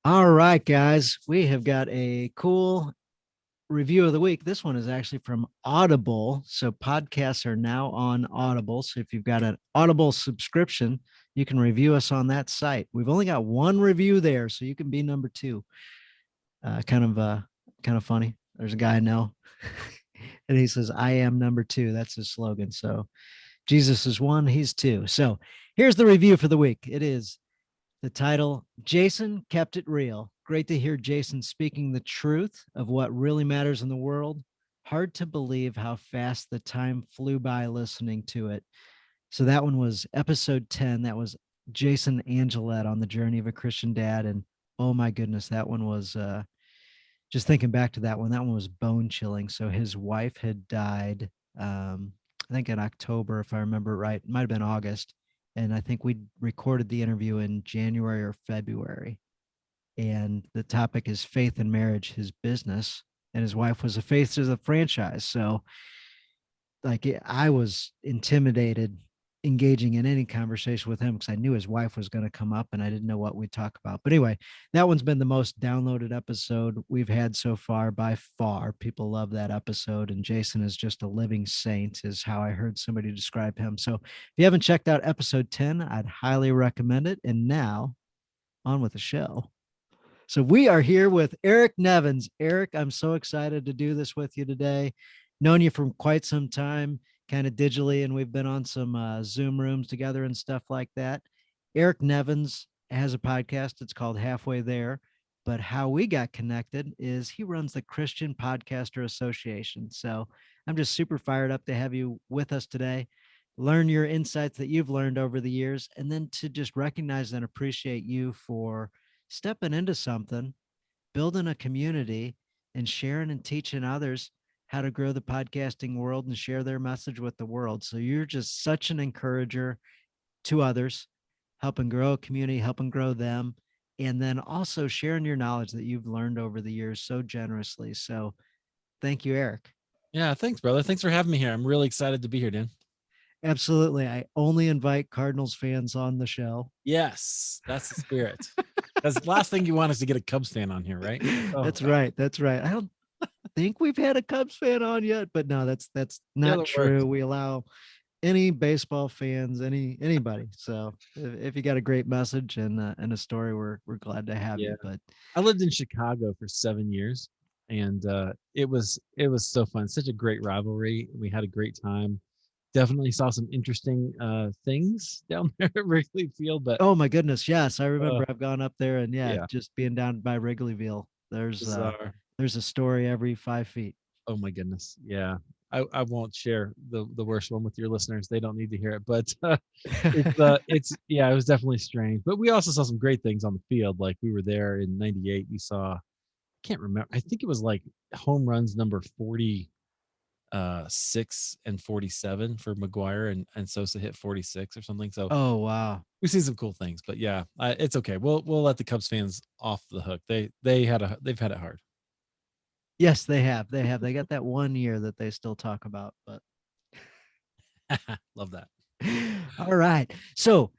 All right, guys, we have got a cool review of the week. This one is actually from Audible. So podcasts are now on Audible. So if you've got an Audible subscription, you can review us on that site. We've only got one review there, so you can be number two. Kind of funny. There's a guy I know, and he says, "I am number two." That's his slogan. So Jesus is one, he's two. So here's the review for the week. It is the title, Jason Kept It Real. Great to hear Jason speaking the truth of what really matters in the world. Hard to believe how fast the time flew by listening to it. So that one was episode 10. That was Jason Angelette on the journey of a Christian dad. And oh my goodness, that one was just thinking back to that one was bone chilling. So his wife had died, I think in October, if I remember right. It might have been August. And I think we recorded the interview in January or February. And the topic is faith and marriage, his business. And his wife was a faith to the franchise. So like I was intimidated engaging in any conversation with him because I knew his wife was going to come up and I didn't know what we'd talk about. But anyway, that one's been the most downloaded episode we've had so far by far. People love that episode. And Jason is just a living saint, is how I heard somebody describe him. So if you haven't checked out episode 10, I'd highly recommend it. And now on with the show. So we are here with Eric Nevins. Eric, I'm so excited to do this with you today. Known you from quite some time, kind of digitally, and we've been on some Zoom rooms together and stuff like that. Eric Nevins has a podcast. It's called Halfway There. But how we got connected is he runs the Christian Podcaster Association. So I'm just super fired up to have you with us today, learn your insights that you've learned over the years, and then to just recognize and appreciate you for stepping into something, building a community, and sharing and teaching others how to grow the podcasting world and share their message with the world. So you're just such an encourager to others, helping grow a community, helping grow them, and then also sharing your knowledge that you've learned over the years so generously. So thank you, Eric. Yeah, thanks, brother. Thanks for having me here. I'm really excited to be here, Dan. Absolutely. I only invite Cardinals fans on the show. Yes, that's the spirit. That's the last thing you want is to get a Cubs fan on here, right? Oh, That's right. That's right. I don't think we've had a Cubs fan on yet, but no, that's they're not the true. worst. We allow any baseball fans, anybody. So if you got a great message and a story, we're glad to have Yeah, you. But I lived in Chicago for 7 years, and it was so fun. Such a great rivalry. We had a great time. Definitely saw some interesting things down there at Wrigley Field, but oh my goodness, yes, I uh, remember I've gone up there and yeah, yeah, just being down by Wrigleyville. bizarre. There's a story every 5 feet. Oh my goodness. Yeah. I won't share the worst one with your listeners. They don't need to hear it, but it's yeah, it was definitely strange. But we also saw some great things on the field. Like we were there in '98. We saw, I can't remember. I think it was like home runs number 46 and 47 for McGuire, and Sosa hit 46 or something. So Oh wow. we've seen some cool things, but yeah, it's okay. We'll let the Cubs fans off the hook. They've had it hard. Yes, they have. They have. They got that 1 year that they still talk about, but Love that. all right. So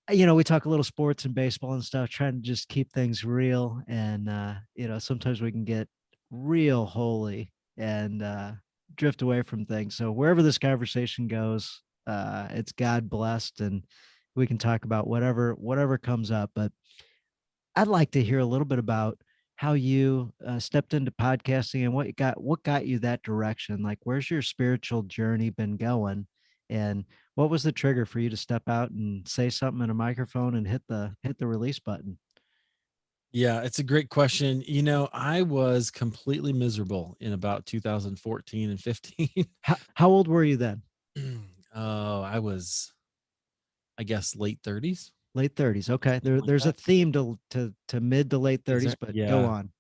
we talk a little sports and baseball and stuff, trying to just keep things real. And, sometimes we can get real holy and drift away from things. So wherever this conversation goes, it's God blessed and we can talk about whatever comes up. But I'd like to hear a little bit about how you stepped into podcasting and what got you that direction. Like, where's your spiritual journey been going, and what was the trigger for you to step out and say something in a microphone and hit the release button? Yeah, it's a great question. I was completely miserable in about 2014 and 15. How old were you then? Oh, I was, I guess, late 30s, Late 30s. Okay, something like there's a that. theme to mid to late Is 30s, there? but go Yeah. on.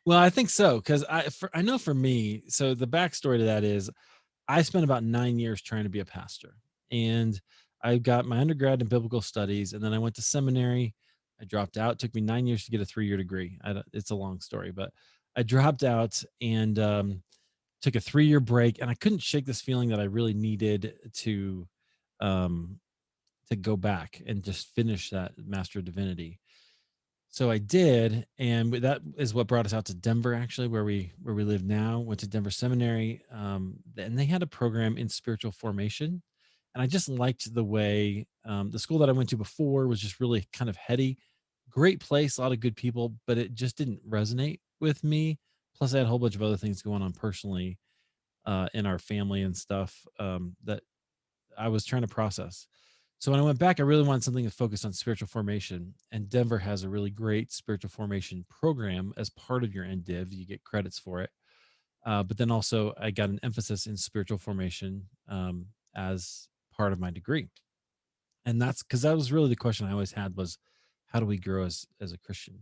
Well, I think so because I know for me. So the backstory to that is I spent about 9 years trying to be a pastor, and I got my undergrad in biblical studies, and then I went to seminary. I dropped out. It took me 9 years to get a 3-year degree. It's a long story, but I dropped out and took a 3-year break, and I couldn't shake this feeling that I really needed um, to go back and just finish that Master of Divinity. So I did, and that is what brought us out to Denver, actually, where we live now. Went to Denver Seminary, and they had a program in spiritual formation, and I just liked the way the school that I went to before was just really kind of heady. Great place, a lot of good people, but it just didn't resonate with me. Plus, I had a whole bunch of other things going on personally in our family and stuff that I was trying to process. So when I went back, I really wanted something to focus on spiritual formation. And Denver has a really great spiritual formation program as part of your NDiv. You get credits for it. But then also, I got an emphasis in spiritual formation as part of my degree. And that's because that was really the question I always had was, how do we grow as a Christian?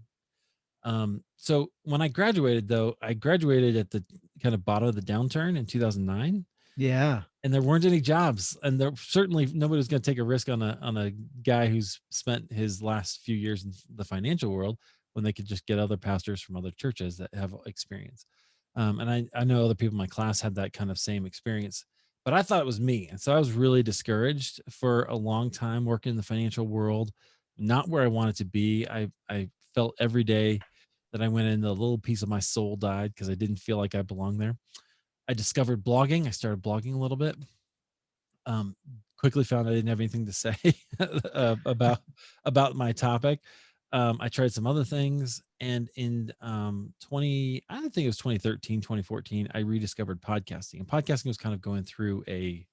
So when I graduated, though, I graduated at the kind of bottom of the downturn in 2009, Yeah. and there weren't any jobs, and there certainly nobody was going to take a risk on a guy who's spent his last few years in the financial world when they could just get other pastors from other churches that have experience. And I know other people in my class had that kind of same experience, but I thought it was me, and so I was really discouraged for a long time working in the financial world, not where I wanted to be. I felt every day that I went in, a little piece of my soul died because I didn't feel like I belonged there. I discovered blogging. I started blogging a little bit. Um, Quickly found I didn't have anything to say about my topic. I tried some other things, and in 20, I think it was 2013, 2014, I rediscovered podcasting. And podcasting was kind of going through a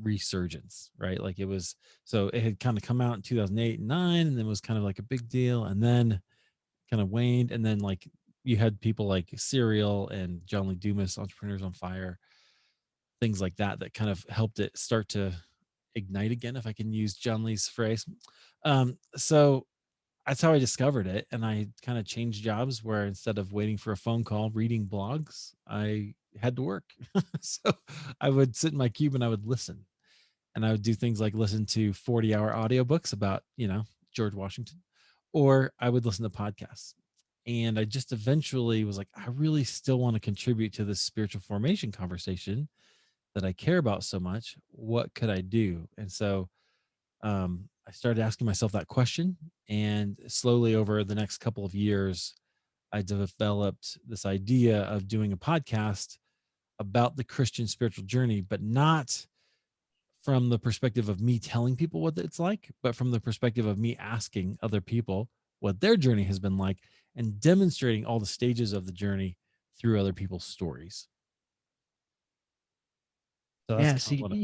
resurgence, right? Like it was, so it had kind of come out in 2008 and 9, and then was kind of like a big deal, and then kind of waned, and then like you had people like Serial and John Lee Dumas, Entrepreneurs on Fire, things like that that kind of helped it start to ignite again, if I can use John Lee's phrase. So that's how I discovered it, and I kind of changed jobs where instead of waiting for a phone call, reading blogs, I had to work. So I would sit in my cube and I would listen, and I would do things like listen to 40-hour audiobooks about, George Washington, or I would listen to podcasts. And I just eventually was like, I really still want to contribute to this spiritual formation conversation that I care about so much. What could I do? And so I started asking myself that question. And slowly over the next couple of years, I developed this idea of doing a podcast about the Christian spiritual journey, but not from the perspective of me telling people what it's like, but from the perspective of me asking other people what their journey has been like and demonstrating all the stages of the journey through other people's stories. So that's Yeah. kind of See, what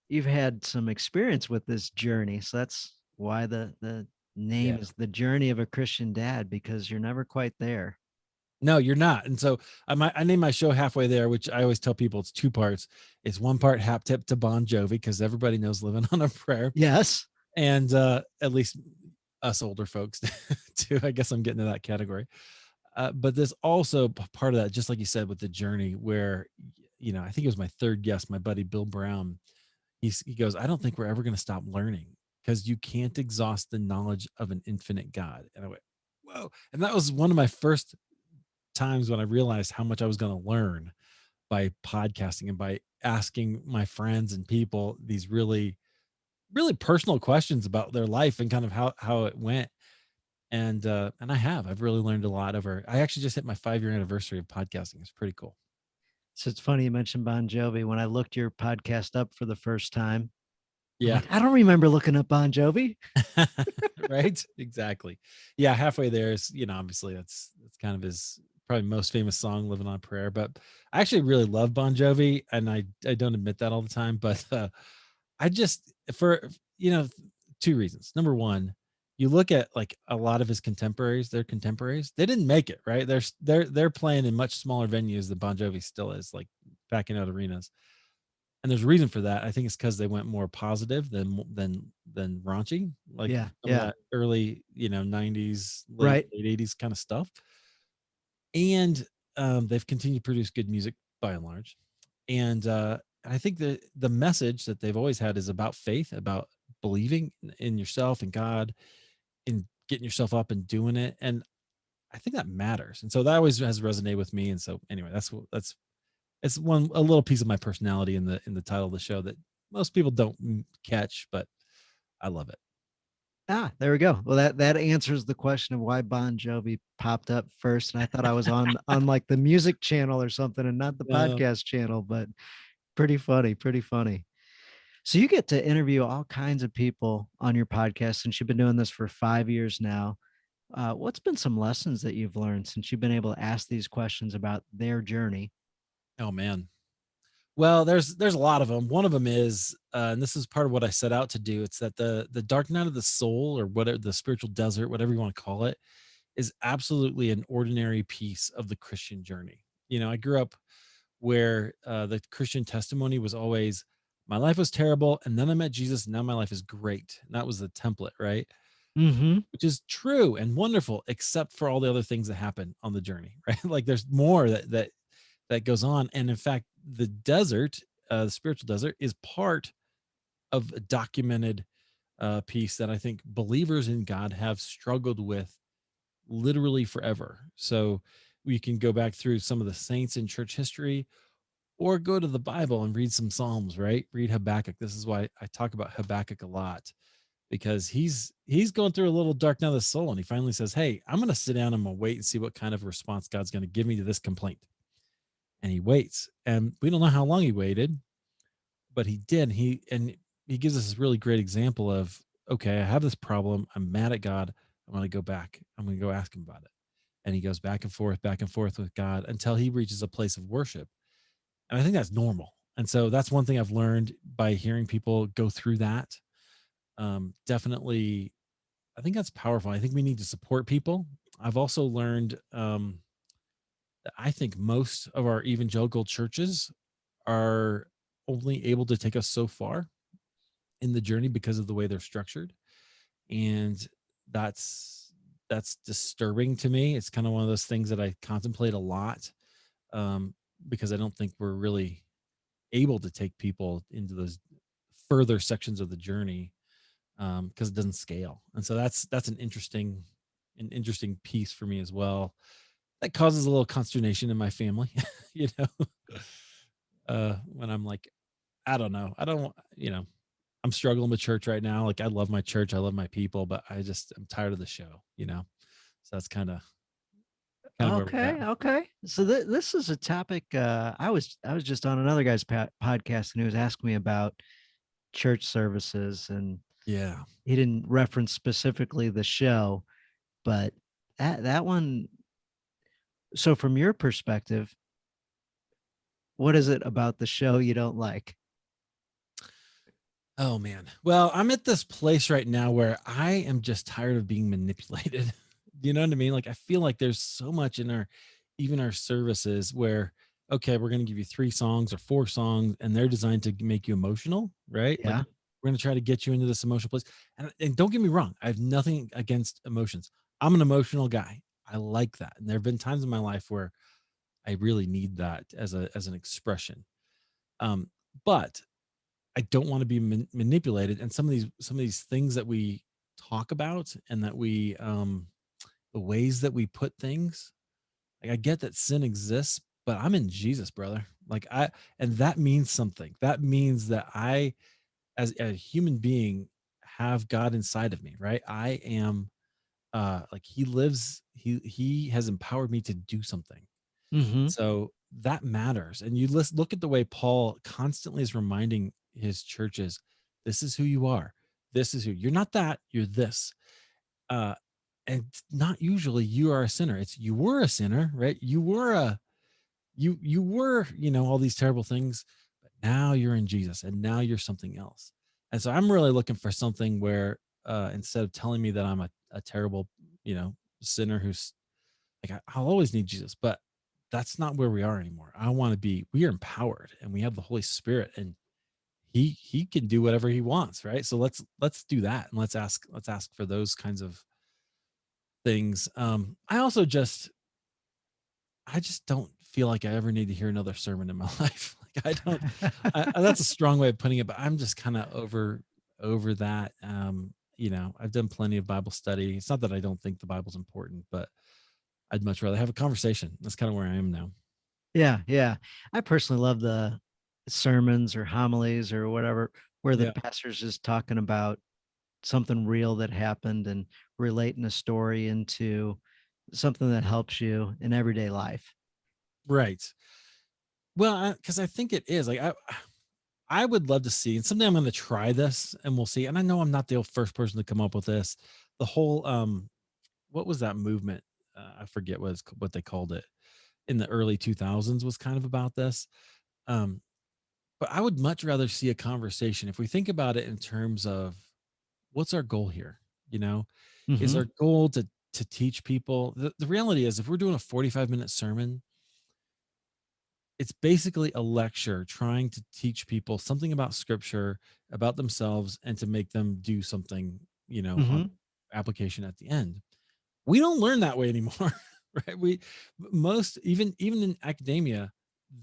you've had some experience with this journey. So that's why the name yeah. is The Journey of a Christian Dad, because you're never quite there. No, you're not. And so I named my show Halfway There, which I always tell people it's two parts. It's one part hap tip to Bon Jovi, because everybody knows Living on a Prayer. Yes. And at least us older folks too. I guess I'm getting to that category. But there's also part of that, just like you said, with the journey where, I think it was my third guest, my buddy Bill Brown. He goes, I don't think we're ever going to stop learning, because you can't exhaust the knowledge of an infinite God. And I went, whoa. And that was one of my first times when I realized how much I was going to learn by podcasting and by asking my friends and people these really, really personal questions about their life and kind of how it went. And I've really learned a lot over. I actually just hit my 5-year anniversary of podcasting. It's pretty cool. So it's funny you mentioned Bon Jovi. When I looked your podcast up for the first time, I'm Yeah. like, I don't remember looking up Bon Jovi. Right, exactly. Yeah, halfway there is, obviously that's kind of his probably most famous song, Living on a Prayer. But I actually really love Bon Jovi, and I don't admit that all the time, but I just, for, you know two reasons. Number one, you look at like a lot of his contemporaries, their contemporaries, they didn't make it, right? They're playing in much smaller venues than Bon Jovi still is, like packing out arenas. And there's a reason for that. I think it's because they went more positive than raunchy, like Yeah. some of Yeah. that early, 90s, Right. late 80s kind of stuff. And they've continued to produce good music by and large. And I think the message that they've always had is about faith, about believing in yourself and God, in getting yourself up and doing it. And I think that matters. And so that always has resonated with me. And so anyway, that's it's a little piece of my personality in the title of the show that most people don't catch, but I love it. There we go. Well, that answers the question of why Bon Jovi popped up first, and I thought I was on like the music channel or something, and not the No. podcast channel. But pretty funny, pretty funny. So you get to interview all kinds of people on your podcast since you've been doing this for 5 years now. What's been some lessons that you've learned since you've been able to ask these questions about their journey? Oh man. Well, there's a lot of them. One of them is, and this is part of what I set out to do. It's that the dark night of the soul, or whatever, the spiritual desert, whatever you want to call it, is absolutely an ordinary piece of the Christian journey. You know, I grew up where the Christian testimony was always, my life was terrible, and then I met Jesus, and now my life is great. And that was the template, right? Mm-hmm. Which is true and wonderful, except for all the other things that happen on the journey, right? Like there's more that goes on, and in fact, the desert, the spiritual desert, is part of a documented piece that I think believers in God have struggled with literally forever. So we can go back through some of the saints in church history, or go to the Bible and read some Psalms, right? Read Habakkuk. This is why I talk about Habakkuk a lot, because he's going through a little dark night of the soul, and he finally says, "Hey, I'm going to sit down. I'm going to wait and see what kind of response God's going to give me to this complaint." And he waits, and we don't know how long he waited, but he did. He gives us this really great example of, okay, I have this problem. I'm mad at God. I'm going to go back. I'm going to go ask him about it. And he goes back and forth with God until he reaches a place of worship. And I think that's normal. And so that's one thing I've learned by hearing people go through that. Definitely, I think that's powerful. I think we need to support people. I've also learned that I think most of our evangelical churches are only able to take us so far in the journey because of the way they're structured. And that's that's disturbing to me. It's kind of one of those things that I contemplate a lot, um, because I don't think we're really able to take people into those further sections of the journey, because it doesn't scale. And so that's an interesting piece for me as well. That causes a little consternation in my family, you know, when I'm like, I don't know, I don't, you know, I'm struggling with church right now. Like I love my church, I love my people, but I'm tired of the show, you know. So that's kind of where we're at. Okay, okay. So this is a topic. I was just on another guy's podcast, and he was asking me about church services, and Yeah. he didn't reference specifically the show, but that one. So from your perspective, what is it about the show you don't like? Oh man. Well, I'm at this place right now where I am just tired of being manipulated. You know what I mean? Like I feel like there's so much in our even our services where, okay, we're going to give you 3 songs or 4 songs, and they're designed to make you emotional, right? Like Yeah. we're going to try to get you into this emotional place. And don't get me wrong, I have nothing against emotions. I'm an emotional guy. I like that. And there have been times in my life where I really need that as an expression. Um, but I don't want to be manipulated. And some of these things that we talk about, and that we the ways that we put things, like I get that sin exists, but I'm in Jesus, brother. Like and that means something. That means that I, as a human being, have God inside of me, right? I am like he lives, he has empowered me to do something. Mm-hmm. So that matters. And you look at the way Paul constantly is reminding his churches, this is who you are. This is who you're not, that you're this. Uh, and not usually you are a sinner. It's you were a sinner, right? You were, you know, all these terrible things, but now you're in Jesus, and now you're something else. And so I'm really looking for something where, instead of telling me that I'm a terrible, you know, sinner who's like, I'll always need Jesus, but that's not where we are anymore. I want to be, we are empowered, and we have the Holy Spirit, and he can do whatever he wants, right? So let's do that, and let's ask for those kinds of things. I just don't feel like I ever need to hear another sermon in my life. Like I don't, that's a strong way of putting it, but I'm just kind of over that. You know, I've done plenty of Bible study. It's not that I don't think the Bible's important, but I'd much rather have a conversation. That's kind of where I am now. Yeah, yeah. I personally love the sermons or homilies or whatever where the Yeah. pastor's just talking about something real that happened and relating a story into something that helps you in everyday life. Right. Well, because I think it is like I would love to see, and someday I'm going to try this, and we'll see. And I know I'm not the first person to come up with this. The whole what was that movement? I forget what they called it in the early 2000s was kind of about this. Um, but I would much rather see a conversation if we think about it in terms of what's our goal here. You know, is our Mhm. goal to teach people? The reality is, if we're doing a 45-minute sermon, it's basically a lecture trying to teach people something about scripture, about themselves, and to make them do something, on Mhm. application at the end. We don't learn that way anymore, right? We most even in academia,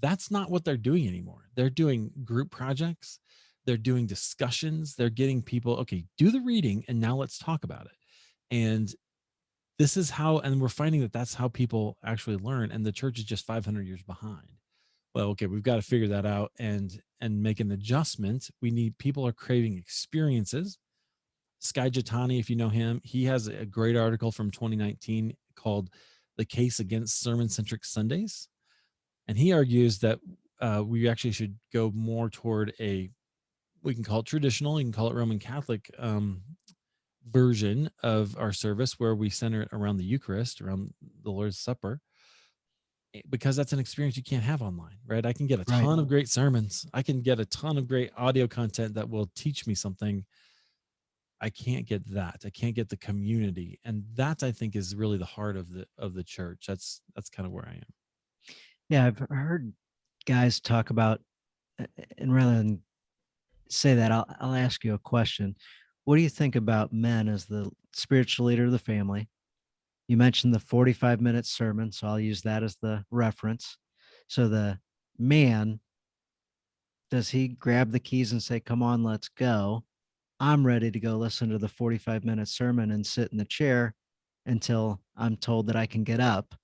that's not what they're doing anymore. They're doing group projects, they're doing discussions, they're getting people, okay, do the reading and now let's talk about it. And this is how, and we're finding that that's how people actually learn, and the church is just 500 years behind. Well, okay, we've got to figure that out and make an adjustment. We need, people are craving experiences. Sky Jatani, if you know him, he has a great article from 2019 called "The Case Against Sermon-Centric Sundays," and he argues that we actually should go more toward a, we can call it traditional, you can call it Roman Catholic version of our service, where we center it around the Eucharist, around the Lord's Supper, because that's an experience you can't have online, right? I can get a Right. ton of great sermons. I can get a ton of great audio content that will teach me something. I can't get that. I can't get the community. And that, I think, is really the heart of the church. That's kind of where I am. Yeah, I've heard guys talk about, and rather than say that, I'll ask you a question. What do you think about men as the spiritual leader of the family? You mentioned the 45-minute sermon, so I'll use that as the reference. So the man, does he grab the keys and say, "Come on, let's go. I'm ready to go listen to the 45-minute sermon and sit in the chair until I'm told that I can get up"?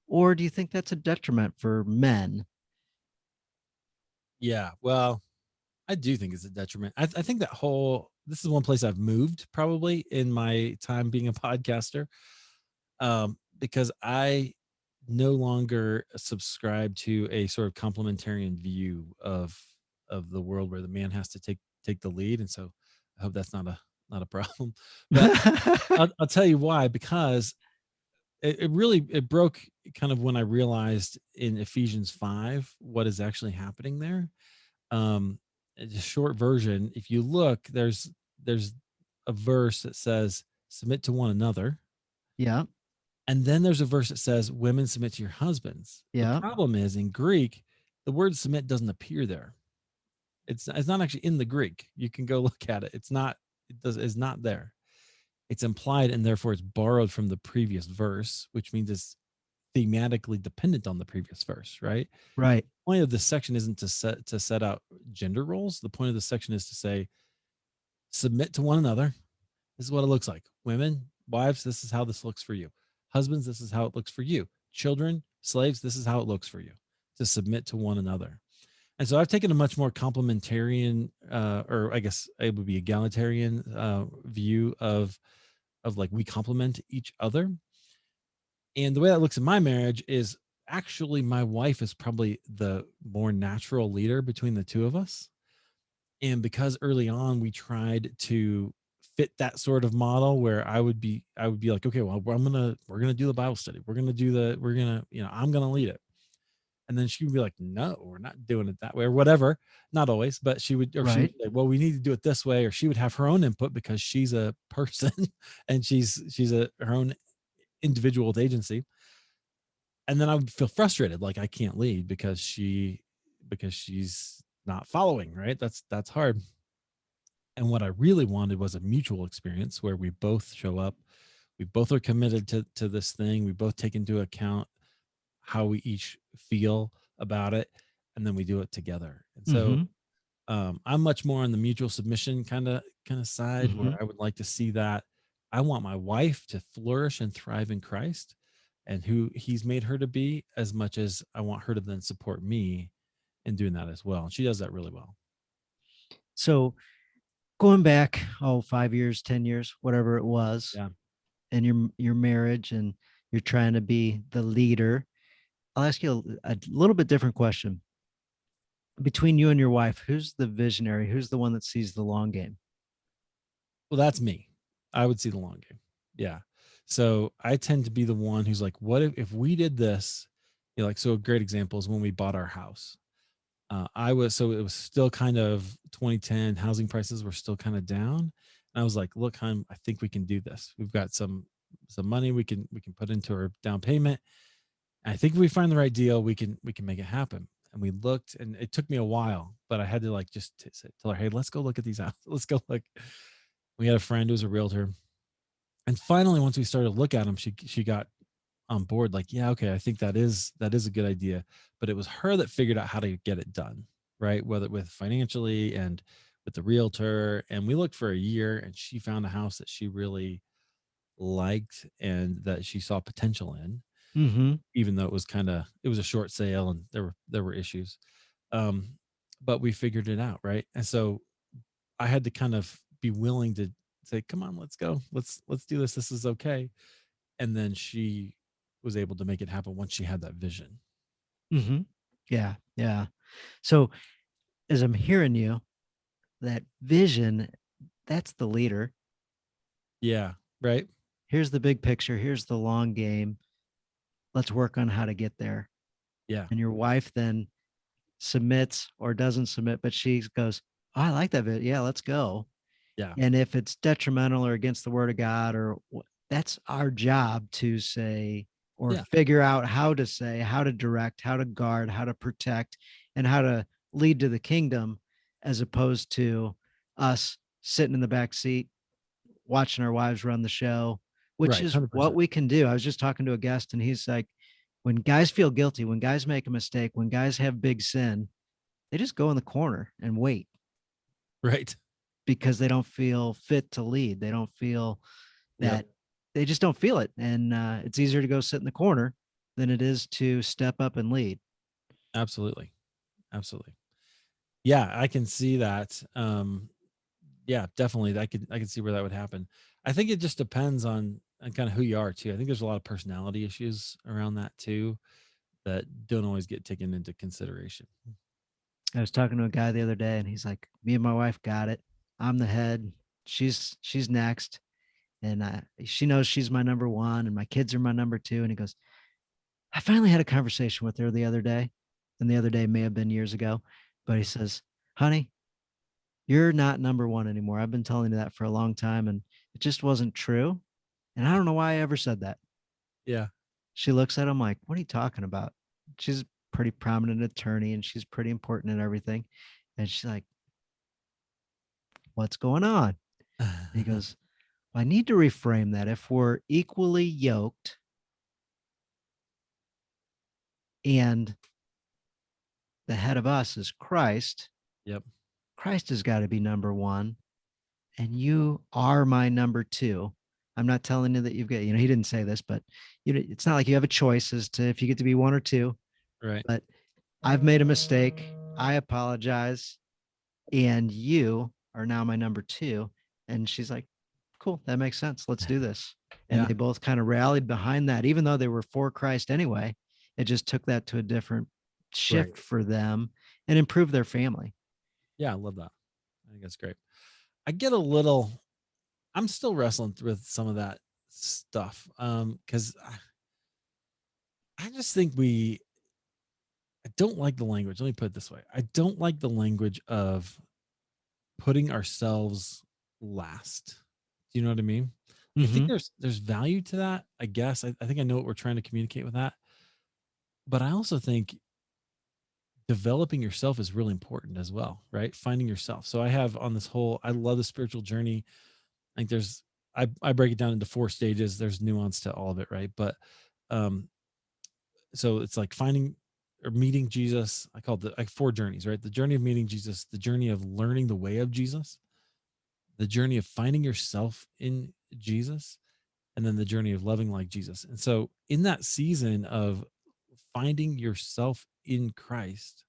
Or do you think that's a detriment for men? Yeah. Well, I do think it's a detriment. I think that whole, this is one place I've moved probably in my time being a podcaster, because I no longer subscribe to a sort of complementarian view of the world where the man has to take the lead, and so I hope that's not a problem. But I'll tell you why, because it really, it broke kind of when I realized in Ephesians 5 what is actually happening there. It's a short version. If you look, there's a verse that says submit to one another, Yeah, and then there's a verse that says women submit to your husbands. The yeah, problem is, in Greek, the word submit doesn't appear there. It's not actually in the Greek. You can go look at it. It's not there. It's implied, and therefore it's borrowed from the previous verse, which means it's thematically dependent on the previous verse, right? right, The point of this section isn't to set out gender roles. The point of the section is to say submit to one another. This is what it looks like. Women, wives, this is how this looks for you. Husbands, this is how it looks for you. Children, slaves, this is how it looks for you, to submit to one another. And so I've taken a much more complementarian, or I guess it would be egalitarian view of like we complement each other. And the way that looks in my marriage is, actually my wife is probably the more natural leader between the two of us. And because early on we tried to fit that sort of model where I would be like, okay, well, we're gonna do the Bible study. We're gonna, I'm gonna lead it. And then she would be like, no, we're not doing it that way, or whatever. Not always, but she would right, say, well, we need to do it this way, or she would have her own input because she's a person and she's her own individual with agency. And then I would feel frustrated, like I can't lead because she's not following, right? That's hard. And what I really wanted was a mutual experience where we both show up, we both are committed to this thing, we both take into account how we each feel about it, and then we do it together. And so mhm, I'm much more on the mutual submission kind of side, where mhm. I would like to see that I want my wife to flourish and thrive in Christ and who He's made her to be, as much as I want her to then support me in doing that as well. And she does that really well. So going back, 5 years, 10 years, whatever it was, Yeah. in your marriage, and you're trying to be the leader. I'll ask you a little bit different question. Between you and your wife, who's the visionary? Who's the one that sees the long game? Well, that's me. I would see the long game. Yeah. So I tend to be the one who's like, what if we did this? Like, so a great example is when we bought our house. So it was still kind of 2010, housing prices were still kind of down. And I was like, look, I think we can do this. We've got some money we can put into our down payment. And I think if we find the right deal, we can make it happen. And we looked, and it took me a while, but I had to like just tell her, hey, let's go look at these houses. Let's go look. We had a friend who was a realtor, and finally, once we started to look at them, she got on board. Like, yeah, okay, I think that is a good idea. But it was her that figured out how to get it done, right? Whether with financially and with the realtor. And we looked for a year, and she found a house that she really liked and that she saw potential in, Mm-hmm. even though it was a short sale and there were issues. Um, but we figured it out, right? And so I had to kind of be willing to say, "Come on, let's go. Let's do this. This is okay." And then she was able to make it happen once she had that vision. Mm-hmm. Yeah. Yeah. So as I'm hearing you, that vision, that's the leader. Yeah, right? Here's the big picture. Here's the long game. Let's work on how to get there. Yeah, And your wife then submits or doesn't submit, but she goes, oh, I like that bit. Yeah, let's go. yeah, And if it's detrimental or against the word of God, that's our job to say or yeah, figure out how to say, how to direct, how to guard, how to protect, and how to lead to the kingdom, as opposed to us sitting in the back seat watching our wives run the show, which right, is what 100%. we can do. I was just talking to a guest and he's like, when guys feel guilty, when guys make a mistake, when guys have big sin, they just go in the corner and wait Right. because they don't feel fit to lead. They don't feel Yep. that they just don't feel it. And it's easier to go sit in the corner than it is to step up and lead. Absolutely. Absolutely. Yeah, I can see that. Yeah, definitely. I could see where that would happen. I think it just depends on kind of who you are too. I think there's a lot of personality issues around that too that don't always get taken into consideration. I was talking to a guy the other day and he's like, me and my wife got it. I'm the head. She's next. And she knows she's my number one and my kids are my number two. And he goes, I finally had a conversation with her the other day. And the other day may have been years ago, but he says, honey, you're not number one anymore. I've been telling you that for a long time and it just wasn't true. And I don't know why I ever said that. Yeah. She looks at him like, what are you talking about? She's a pretty prominent attorney and she's pretty important in everything. And she's like, what's going on? And he goes, well, I need to reframe that. If we're equally yoked and the head of us is Christ, Yep. Christ has got to be number one. And you are my number two. I'm not telling you that you've got, he didn't say this, but it's not like you have a choice as to if you get to be one or two, Right. but I've made a mistake. I apologize. And you are now my number two. And she's like, cool, that makes sense. Let's do this. And Yeah. they both kind of rallied behind that, even though they were for Christ anyway. It just took that to a different Right. shift for them and improved their family. Yeah. I love that. I think that's great. I get a little, I'm still wrestling with some of that stuff. Cause I just think I don't like the language. Let me put it this way. I don't like the language of putting ourselves last. Do you know what I mean? I think Mm-hmm. there's value to that, I guess. I think I know what we're trying to communicate with that. But I also think developing yourself is really important as well, right? Finding yourself. So I have on this whole, I love the spiritual journey. I think I break it down into 4 stages. There's nuance to all of it, right? But um, so it's like finding or meeting Jesus. I call it like 4 journeys, right? The journey of meeting Jesus, the journey of learning the way of Jesus, the journey of finding yourself in Jesus, and then the journey of loving like Jesus. And so in that season of finding yourself in Christ,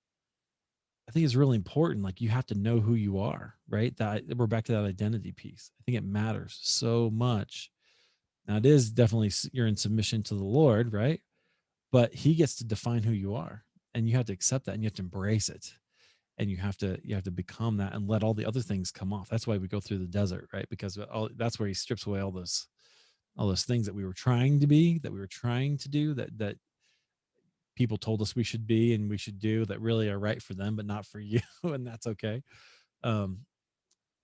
I think it's really important. Like you have to know who you are, right? That we're back to that identity piece. I think it matters so much. Now it is definitely you're in submission to the Lord, right? But he gets to define who you are, and you have to accept that and you have to embrace it. And you have to become that and let all the other things come off. That's why we go through the desert, right? Because that's where he strips away all those things that we were trying to be, that we were trying to do, that people told us we should be and we should do, that really are right for them but not for you, and that's okay. um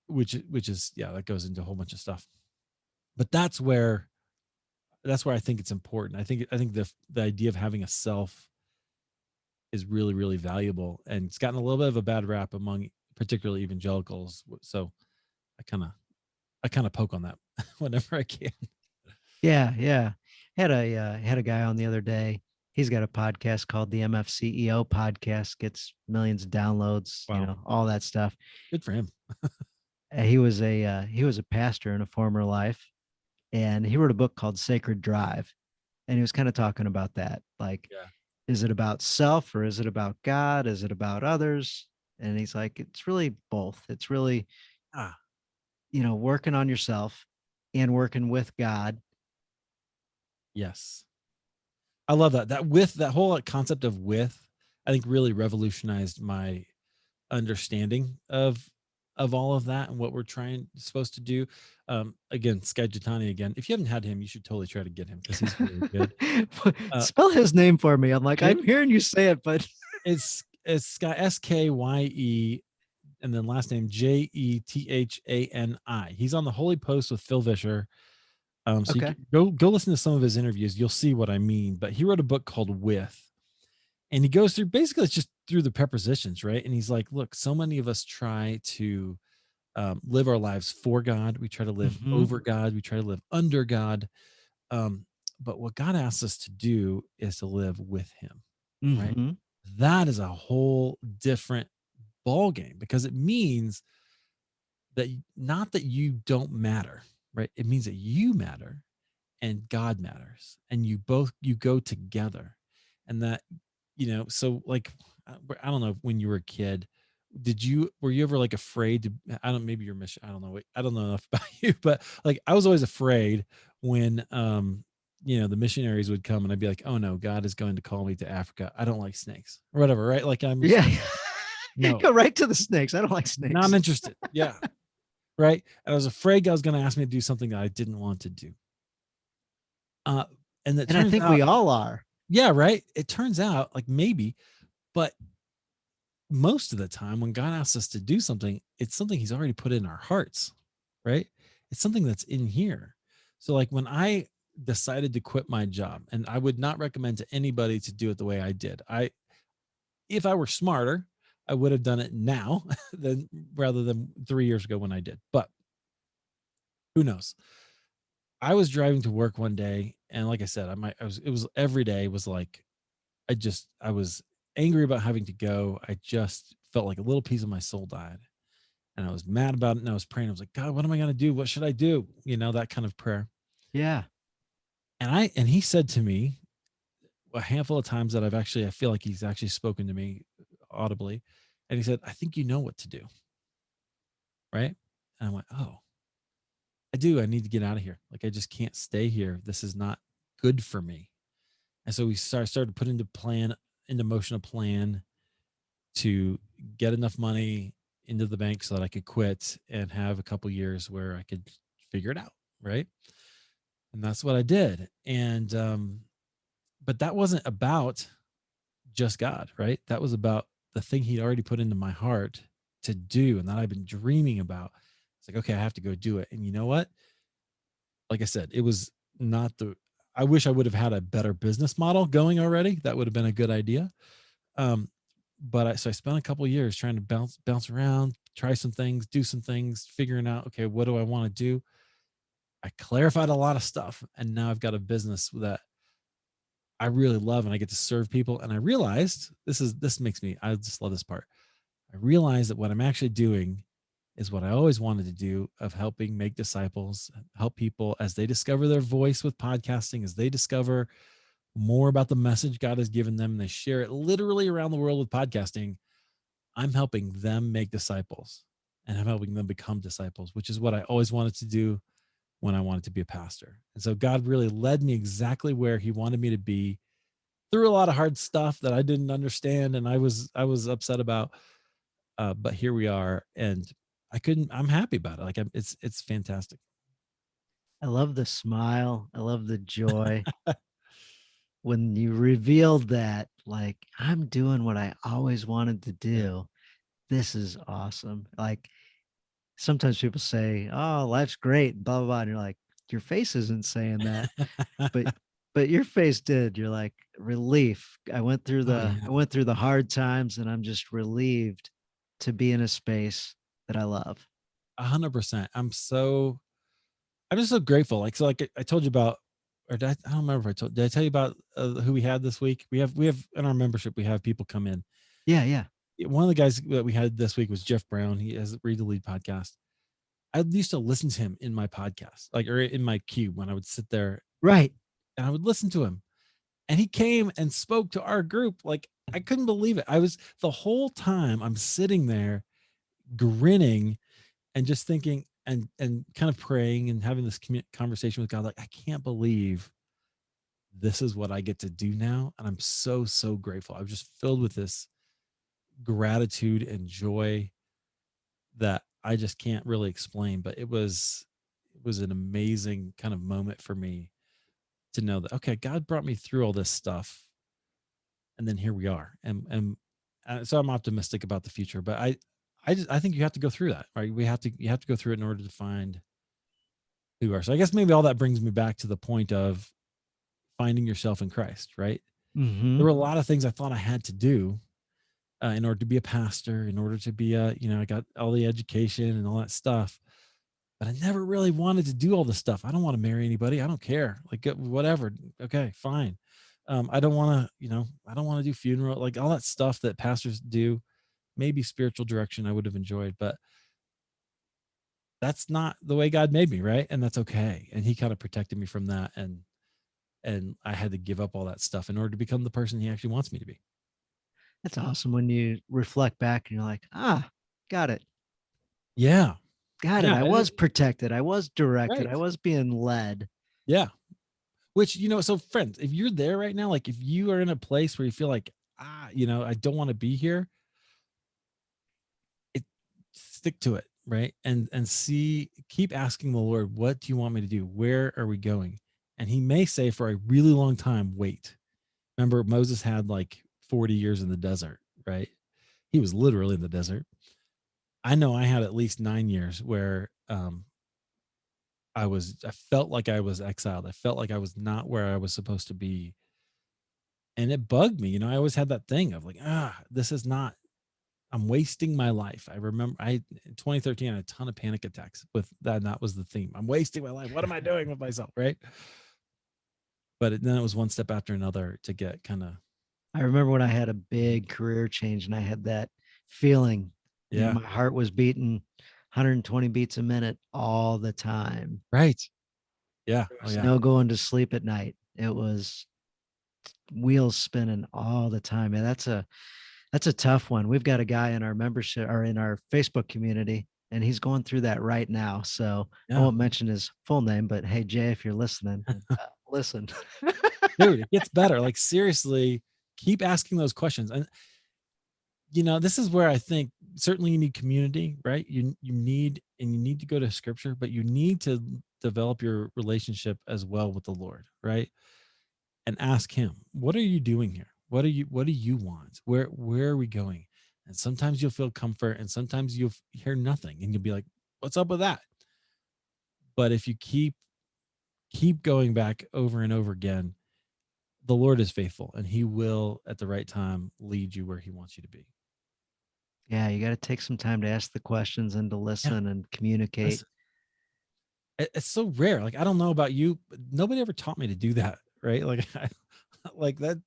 which is, yeah, that goes into a whole bunch of stuff. But that's where I think it's important. I think the idea of having a self is really, really valuable, and it's gotten a little bit of a bad rap among particularly evangelicals. So i kind of I kind of poke on that whenever I can. Yeah, yeah. Had a guy on the other day. He's got a podcast called the MFCEO podcast, gets millions of downloads, Wow, all that stuff. good for him. He was a pastor in a former life, and he wrote a book called Sacred Drive, and he was kind of talking about that. Like, Yeah. is it about self or is it about God? Is it about others? And he's like, it's really both. It's really, Ah, working on yourself and working with God. yes. I love that. That whole concept of with, I think really revolutionized my understanding of all of that and what we're supposed to do. Again, Sky Jitani again. If you haven't had him, you should totally try to get him because he's really good. Uh, Spell his name for me. I'm like, it, I'm hearing you say it, but it's Sky, Skye, and then last name Jethani. He's on the Holy Post with Phil Vischer. So you okay. can go listen to some of his interviews. You'll see what I mean. But he wrote a book called With, and he goes through basically it's just through the prepositions, right? And he's like, look, so many of us try to live our lives for God. We try to live Hmm. over God. We try to live under God. Um, but what God asks us to do is to live with Him, right? Hmm. That is a whole different ball game because it means that not that you don't matter, right? It means that you matter and God matters, and you go together, and that so like I don't know, when you were a kid, were you ever like afraid to, I don't, maybe your mission, I don't know, I don't know enough about you, but like I was always afraid when the missionaries would come and I'd be like, oh no, God is going to call me to Africa, I don't like snakes or whatever, right? Like I'm just Yeah. like, no, Go right to the snakes. I don't like not snakes. interested. Yeah, right. And I was afraid God was going to ask me to do something that I didn't want to do. uh and it And I turns think out, we all are. yeah, right, it turns out like maybe, but most of the time when God asks us to do something, it's something He's already put in our hearts, right? It's something that's in here. So, like when I decided to quit my job, and I would not recommend to anybody to do it the way I did. If I were smarter, I would have done it now than rather than 3 years ago when I did. But who knows? I was driving to work one day, and like I said, it was every day was like, I was angry about having to go. I just felt like a little piece of my soul died. And I was mad about it. And I was praying. I was like, God, what am I going to do? What should I do? That kind of prayer. Yeah. And he said to me a handful of times that I feel like he's actually spoken to me audibly. And he said, I think you know what to do. Right. And I went, oh, I do. I need to get out of here. Like, I just can't stay here. This is not good for me. And so started to put into motion a plan to get enough money into the bank so that I could quit and have a couple years where I could figure it out, right? And that's what I did. And but that wasn't about just God, right? That was about the thing He'd already put into my heart to do and that I've been dreaming about. It's like, okay, I have to go do it. And you know what? Like I said, it was not the I wish I would have had a better business model going already. That would have been a good idea. Um, but I spent a couple years trying to bounce around, try some things, do some things, figuring out, okay, what do I want to do? I clarified a lot of stuff, and now I've got a business that I really love, and I get to serve people. And I realized this makes me, I just love this part. I realized that what I'm actually doing is what I always wanted to do, of helping make disciples, help people as they discover their voice with podcasting, as they discover more about the message God has given them, and they share it literally around the world with podcasting. I'm helping them make disciples and I'm helping them become disciples, which is what I always wanted to do when I wanted to be a pastor. And so God really led me exactly where he wanted me to be through a lot of hard stuff that I didn't understand and I was upset about. But here we are, and I'm happy about it. Like it's fantastic. I love the smile. I love the joy when you revealed that, like, I'm doing what I always wanted to Yeah. do. This is awesome. Like, sometimes people say, "Oh, life's great," blah blah blah, and you're like, your face isn't saying that, but your face did. You're like relief. Oh yeah, I went through the hard times, and I'm just relieved to be in a space that I love. 100%. I'm just so grateful. Like so, like I told you about, or I don't remember if did I tell you about who we had this week? We have in our membership we have people come in. Yeah, yeah, One of the guys that we had this week was Jeff Brown. He has Read the Lead podcast. I used to listen to him in my podcast, like or in my cube when I would sit there right. and I would listen to him. And he came and spoke to our group. Like I couldn't believe it. I was the whole time I'm sitting there grinning and just thinking and kind of praying and having this conversation with God. Like I can't believe this is what I get to do now, and I'm so grateful. I'm just filled with this gratitude and joy that I just can't really explain. But it was an amazing kind of moment for me to know that okay, God brought me through all this stuff and then here we are and so I'm optimistic about the future but I think you have to go through that right you have to go through it in order to find who you are. So I guess maybe all that brings me back to the point of finding yourself in Christ, right? There Mhm. were a lot of things I thought I had to do in order to be a pastor, in order to be a I got all the education and all that stuff, but I never really wanted to do all this stuff. I don't want to marry anybody. I don't care. Like whatever. Okay, fine. I don't want to, I don't want to do funeral, like all that stuff that pastors do. Maybe spiritual direction I would have enjoyed, but that's not the way God made me, right? And that's okay. And He kind of protected me from that, and I had to give up all that stuff in order to become the person He actually wants me to be. That's awesome when you reflect back and you're like, "Ah, got it. Yeah, Got it. yeah, I was protected. I was directed. right, I was being led." yeah. Which so friends, if you're there right now, like if you are in a place where you feel like I don't want to be here, it stick to it, right? And see, keep asking the Lord, what do you want me to do? Where are we going? And He may say for a really long time, wait. Remember, Moses had like 40 years in the desert, right? He was literally in the desert. I know I had at least 9 years where I felt like I was exiled. I felt like I was not where I was supposed to be. And it bugged me. I always had that thing of like, this is not, I'm wasting my life. I remember in 2013, I had a ton of panic attacks with that. And that was the theme. I'm wasting my life. What am I doing with myself? Right. But then it was one step after another to get kind of, I remember when I had a big career change and I had that feeling, yeah. my heart was beating 120 beats a minute all the time. Right. Yeah. There Oh, was yeah. no going to sleep at night. It was wheels spinning all the time. And that's a tough one. We've got a guy in our membership or in our Facebook community, and he's going through that right now. So I Yeah. won't mention his full name, but hey, Jay, if you're listening, listen. Dude, it gets better. Like seriously, keep asking those questions. And this is where I think certainly you need community, right? You need to go to scripture, but you need to develop your relationship as well with the Lord, right? And ask him, what are you doing here? What do you want? Where are we going? And sometimes you'll feel comfort and sometimes you'll hear nothing and you'll be like, what's up with that? But if you keep going back over and over again, the Lord is faithful and he will at the right time lead you where he wants you to be. Yeah, you got to take some time to ask the questions and to Yeah. listen and communicate. Listen, it's so rare. Like, I don't know about you, but nobody ever taught me to do that. Right. Like, like that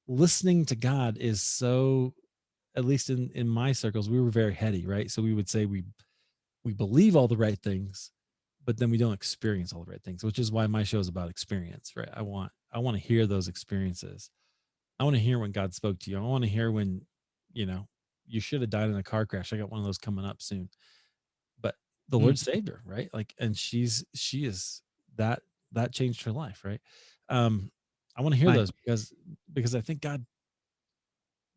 listening to God is so, at least in my circles, we were very heady. Right. So we would say we believe all the right things, but then we don't experience all the right things, which is why my show is about experience. Right. I want to hear those experiences. I want to hear when God spoke to you. I want to hear when, you know, you should have died in a car crash. I got one of those coming up soon." But the Mm, Lord saved her, right? Like, and she is that that changed her life, right? Um, I want to hear my those because I think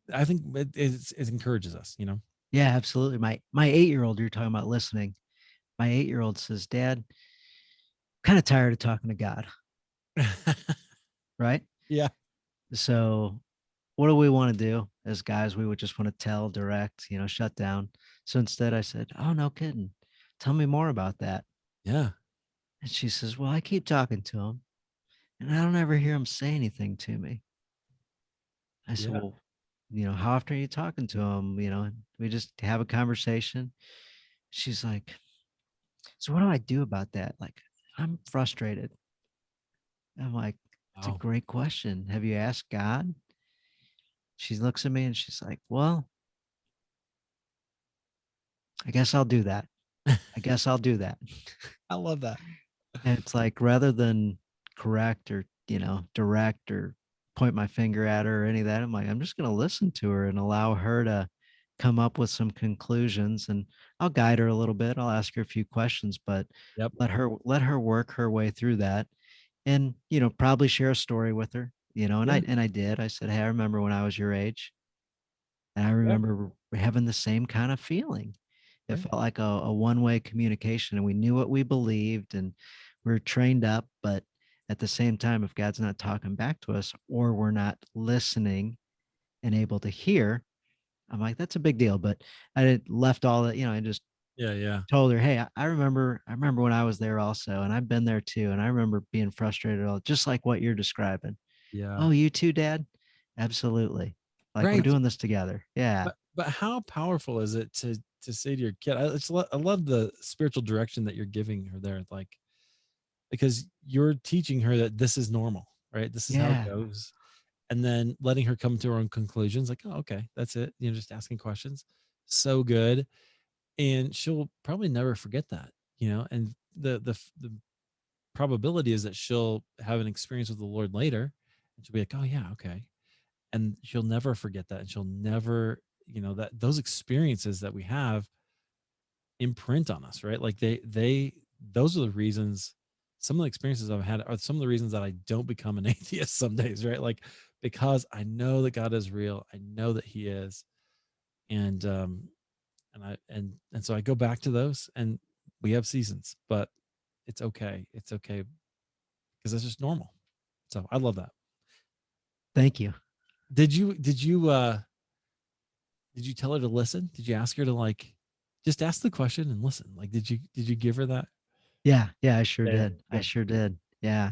it encourages us, you know. yeah, absolutely. My 8-year-old, you're talking about listening. My 8-year-old says, "Dad, kind of tired of talking to God." Right? Yeah, So what do we want to do as guys? We would just want to tell, direct, shut down. So instead I said, "Oh, no kidding. Tell me more about that." yeah, And she says, "Well, I keep talking to him and I don't ever hear him say anything to me." I said, yeah, "Well, how often are you talking to him?" And we just have a conversation. She's like, "So what do I do about that?" Like, I'm frustrated. I'm like, "It's a wow. great question. Have you asked God?" She looks at me and she's like, "Well, I guess I'll do that. I guess I'll do that." I love that. And it's like, rather than correct or, direct or point my finger at her or any of that, I'm like, I'm just going to listen to her and allow her to come up with some conclusions, and I'll guide her a little bit. I'll ask her a few questions, but Yep. let her work her way through that, and, probably share a story with her, and I Yeah, and I did. I said, "Hey, I remember when I was your age, and I yeah, remember having the same kind of feeling." It right. felt like a one-way communication, and we knew what we believed, and we are trained up, but at the same time, if God's not talking back to us or we're not listening and able to hear, I'm like, "That's a big deal." But I left all that, I just Yeah, yeah, told her, "Hey, I remember when I was there also, and I've been there too, and I remember being frustrated all just like what you're describing." yeah. "Oh, you too, Dad?" "Absolutely. Like, we're Right. doing this together." Yeah. But how powerful is it to say to your kid? I love the spiritual direction that you're giving her there, like, because you're teaching her that this is normal, right? This is how it Yeah. goes, and then letting her come to her own conclusions. Like, oh, okay, that's it. Just asking questions. So good, and she'll probably never forget that. And the probability is that she'll have an experience with the Lord later, and she'll be like, oh yeah, okay, and she'll never forget that, and she'll never, that those experiences that we have imprint on us, right? Like those are the reasons. Some of the experiences I've had are some of the reasons that I don't become an atheist some days, right? Like, because I know that God is real, I know that He is, and so I go back to those, and we have seasons, but it's okay because that's just normal. So I love that. Thank you. Did you tell her to listen? Did you ask her to, like, just ask the question and listen? Like, did you give her that? Yeah, yeah, I sure Yeah, did. I good. sure did. Yeah.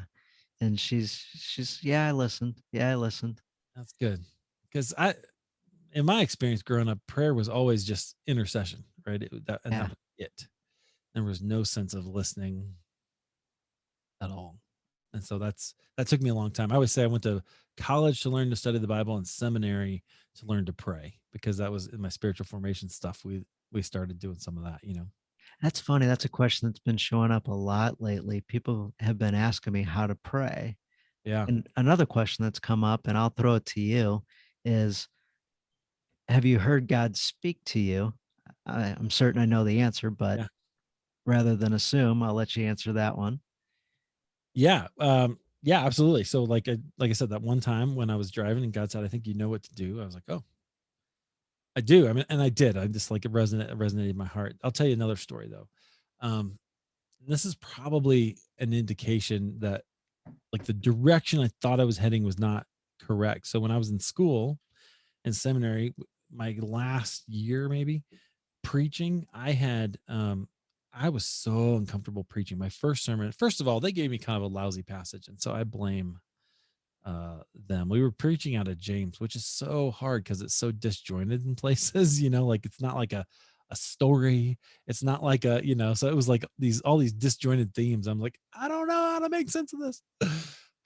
And she's, "Yeah, I listened. Yeah, I listened." That's good. Because in my experience growing up, prayer was always just intercession, right? That Yeah. was it. There was no sense of listening at all. And so that took me a long time. I always say I went to college to learn to study the Bible and seminary to learn to pray, because that was in my spiritual formation stuff. We started doing some of that. That's funny. That's a question that's been showing up a lot lately. People have been asking me how to pray. Yeah. And another question that's come up, and I'll throw it to you, is, have you heard God speak to you? I'm certain I know the answer, but Yeah. rather than assume, I'll let you answer that one. Yeah, yeah, absolutely. So, like I said, that one time when I was driving and God said, "I think you know what to do." I was like, "Oh, I do." I mean, and I did. I just, like, it resonated in my heart. I'll tell you another story though. Um, this is probably an indication that, like, the direction I thought I was heading was not correct. So when I was in school in seminary, my last year maybe preaching, I was so uncomfortable preaching. My first sermon, first of all, they gave me kind of a lousy passage, and so I blame them. We were preaching out of James, which is so hard because it's so disjointed in places. Like, it's not like a story. It's not like so it was like all these disjointed themes. I'm like, I don't know how to make sense of this.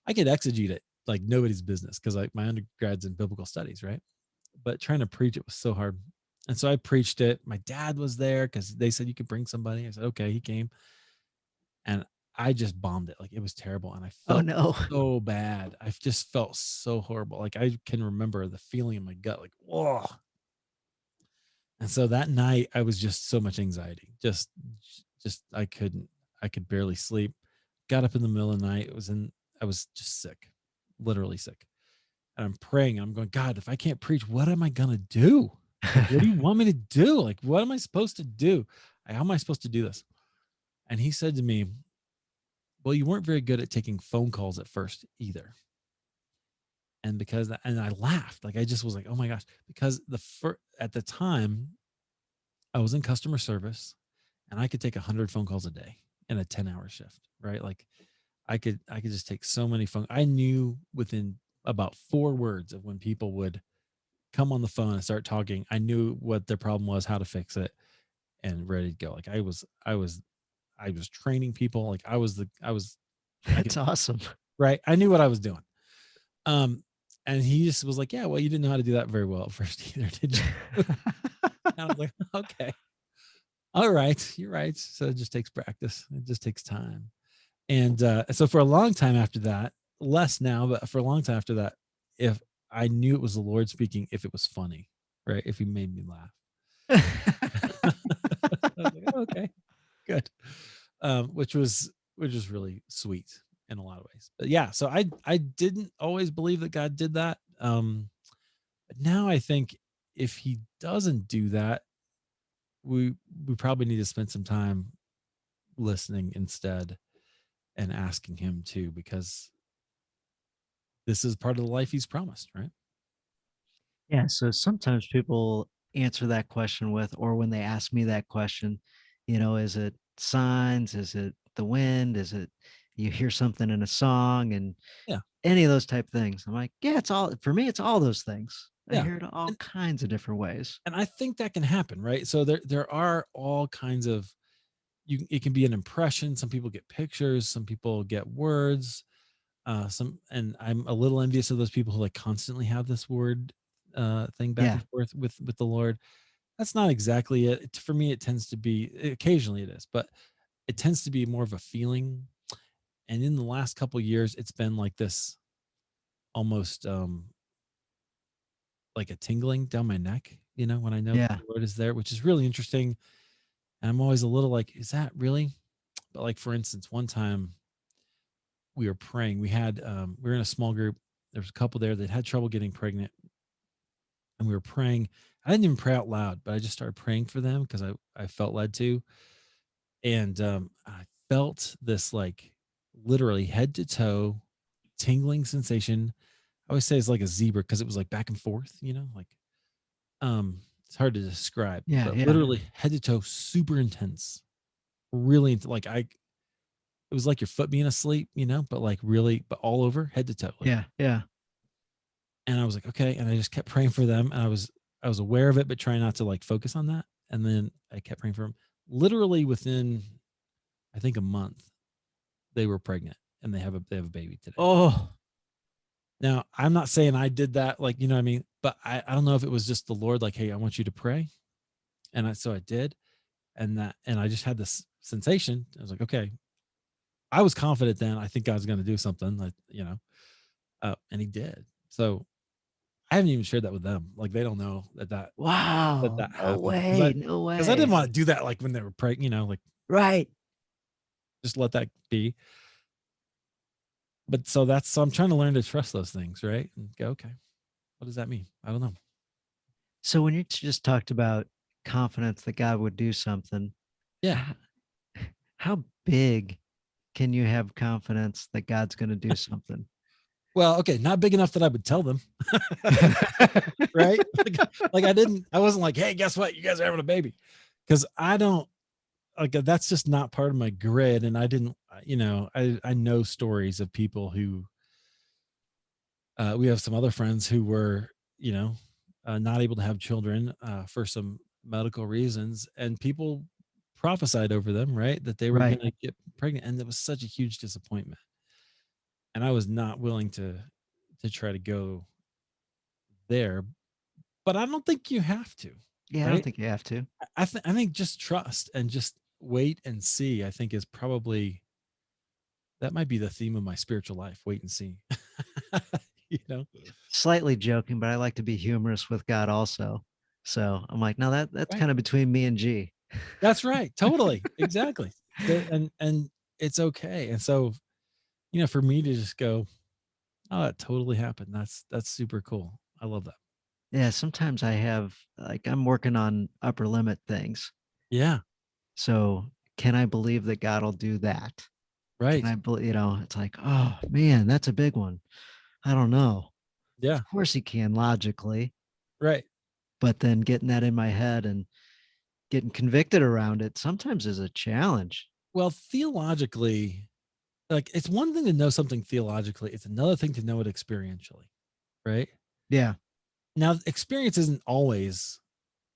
I could exegete it like nobody's business because, like, my undergrad's in biblical studies, right? But trying to preach it was so hard. And so I preached it. My dad was there because they said you could bring somebody. I said, okay, he came, and I just bombed it. Like, it was terrible. And I Oh, felt no. so bad. I just felt so horrible. Like, I can remember the feeling in my gut, like, whoa. And so that night I was just so much anxiety. Just I could barely sleep. Got up in the middle of the night. I was just sick, literally sick. And I'm praying. I'm going, God, if I can't preach, what am I gonna do? Like, what do you want me to do? Like, what am I supposed to do? How am I supposed to do this? And he said to me, well, you weren't very good at taking phone calls at first either. And and I laughed. Like I just was like, oh my gosh, because at the time I was in customer service and I could take 100 phone calls a day in a 10-hour shift, right? Like I could just take so many phone. I knew within about 4 words of when people would come on the phone and start talking, I knew what their problem was, how to fix it, and ready to go. Like I was training people. Like I was I could That's awesome. right. I knew what I was doing. Um, and he just was like, "Yeah, well, you didn't know how to do that very well at first either, did you?" And I was like, "Okay, all right, you're right." So it just takes practice. It just takes time. And so for a long time after that, less now, but for a long time after that, if I knew it was the Lord speaking, if it was funny, right? If he made me laugh, I was like, "Oh, okay, good," which was really sweet in a lot of ways. But yeah, so I didn't always believe that God did that. But now I think if he doesn't do that, we we probably need to spend some time listening instead and asking him too, because this is part of the life he's promised, right? Yeah, so sometimes people answer that question with, or when they ask me that question, is it signs? Is it the wind? Is it you hear something in a song and Yeah, any of those type things? I'm like, yeah, it's all for me, it's all those things. I yeah. hear it all And kinds of different ways. and I think that can happen, right? So there are all kinds of it can be an impression. Some people get pictures, some people get words. Some and I'm a little envious of those people who like constantly have this word thing back Yeah. and forth with the Lord. That's not exactly it. For me, it tends to be occasionally it is, but it tends to be more of a feeling. And in the last couple years, it's been like this almost like a tingling down my neck, when I know that Yeah. the Lord is there, which is really interesting. And I'm always a little like, is that really? But like for instance, one time we were praying, we were in a small group. There was a couple there that had trouble getting pregnant, and we were praying. I didn't even pray out loud, but I just started praying for them because I felt led to. And I felt this like literally head to toe tingling sensation. I always say it's like a zebra because it was like back and forth, like it's hard to describe, Yeah. but Yeah. literally head to toe, super intense, really like it was like your foot being asleep, but like really, but all over head to toe, like. Yeah. Yeah. And I was like, okay, and I just kept praying for them, and I was aware of it, but trying not to like focus on that. And then I kept praying for them. Literally within, I think a month, they were pregnant and they have a baby today. Oh, Now, I'm not saying I did that, like, you know what I mean? But I don't know if it was just the Lord, like, hey, I want you to pray. And so I did. And I just had this sensation. I was like, okay, I was confident then. I think God's going to do something, like, and he did. So I haven't even shared that with them. Like, they don't know wow. that No happened way. No because I didn't way. want to do that, like when they were pregnant, like Right. just let that be. But so I'm trying to learn to trust those things, right? And go, okay, what does that mean? I don't know. So when you just talked about confidence that God would do something, Yeah. how, how big can you have confidence that God's going to do something? Well, okay, not big enough that I would tell them. Right? I wasn't like, "Hey, guess what? You guys are having a baby." Cuz I don't like that's just not part of my grid, and I didn't I know stories of people who we have some other friends who were, not able to have children for some medical reasons, and people prophesied over them, right, that they were Right. going to get pregnant, and it was such a huge disappointment. And I was not willing to try to go there, but I don't think you have to, Yeah, I don't right? think you have to. I think just trust and just wait and see. I think is probably that might be the theme of my spiritual life. Wait and see. you know. Slightly joking, but I like to be humorous with God also. So I'm like, no, that's Right. kind of between me and G. That's right. Totally. Exactly. And it's okay. And so, for me to just go, "Oh, that totally happened." That's super cool. I love that. Yeah, sometimes I have like I'm working on upper limit things. Yeah. So can I believe that God will do that? Can Right. I believe, it's like, oh man, that's a big one. I don't know. Yeah. Of course he can logically, Right. but then getting that in my head and getting convicted around it sometimes is a challenge. Well, theologically, like, it's one thing to know something theologically, it's another thing to know it experientially, right? Yeah. Now, experience isn't always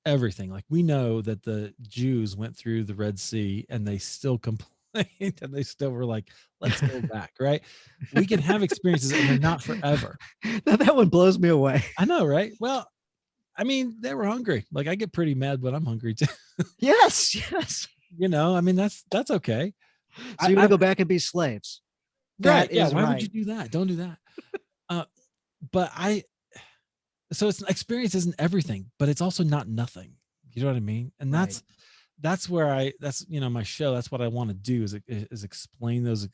everything. Like, we know that the Jews went through the Red Sea and they still complained and they still were like, "Let's go back," right? We can have experiences and they're not forever. Now that one blows me away. I know, right? Well, I mean, they were hungry. Like, I get pretty mad when I'm hungry too. Yes, yes. I mean, that's okay. So you want to I've go back and be slaves? Right, That yeah, is why would you right. do that? Don't do that. Uh, but I so it's experience isn't everything, but it's also not nothing. You know what I mean? And Right. that's where that's my show. That's what I want to do is explain those,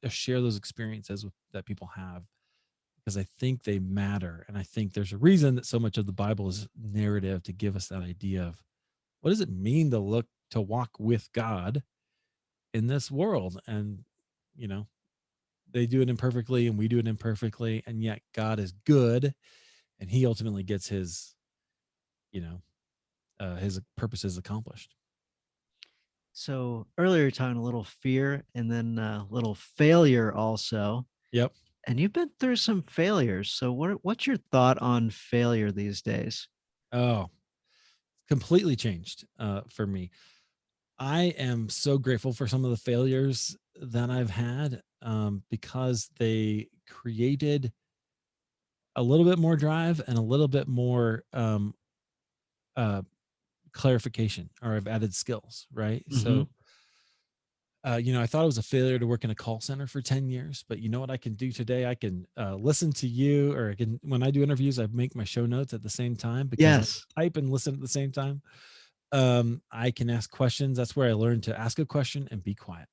share those experiences that people have because I think they matter, and I think there's a reason that so much of the Bible is narrative to give us that idea of what does it mean to walk with God in this world, and you know they do it imperfectly, and we do it imperfectly, and yet God is good, and He ultimately gets you know his purposes accomplished. So earlier, you're talking a little fear and then a little failure also. Yep. And you've been through some failures. So what's your thought on failure these days? Oh, completely changed for me. I am so grateful for some of the failures that I've had because they created a little bit more drive and a little bit more uh, clarification, or I've added skills, right? Hmm. So, I thought it was a failure to work in a call center for 10 years, but you know what I can do today? I can listen to you, or I can, when I do interviews, I make my show notes at the same time because I Yes. type and listen at the same time. I can ask questions. That's where I learned to ask a question and be quiet.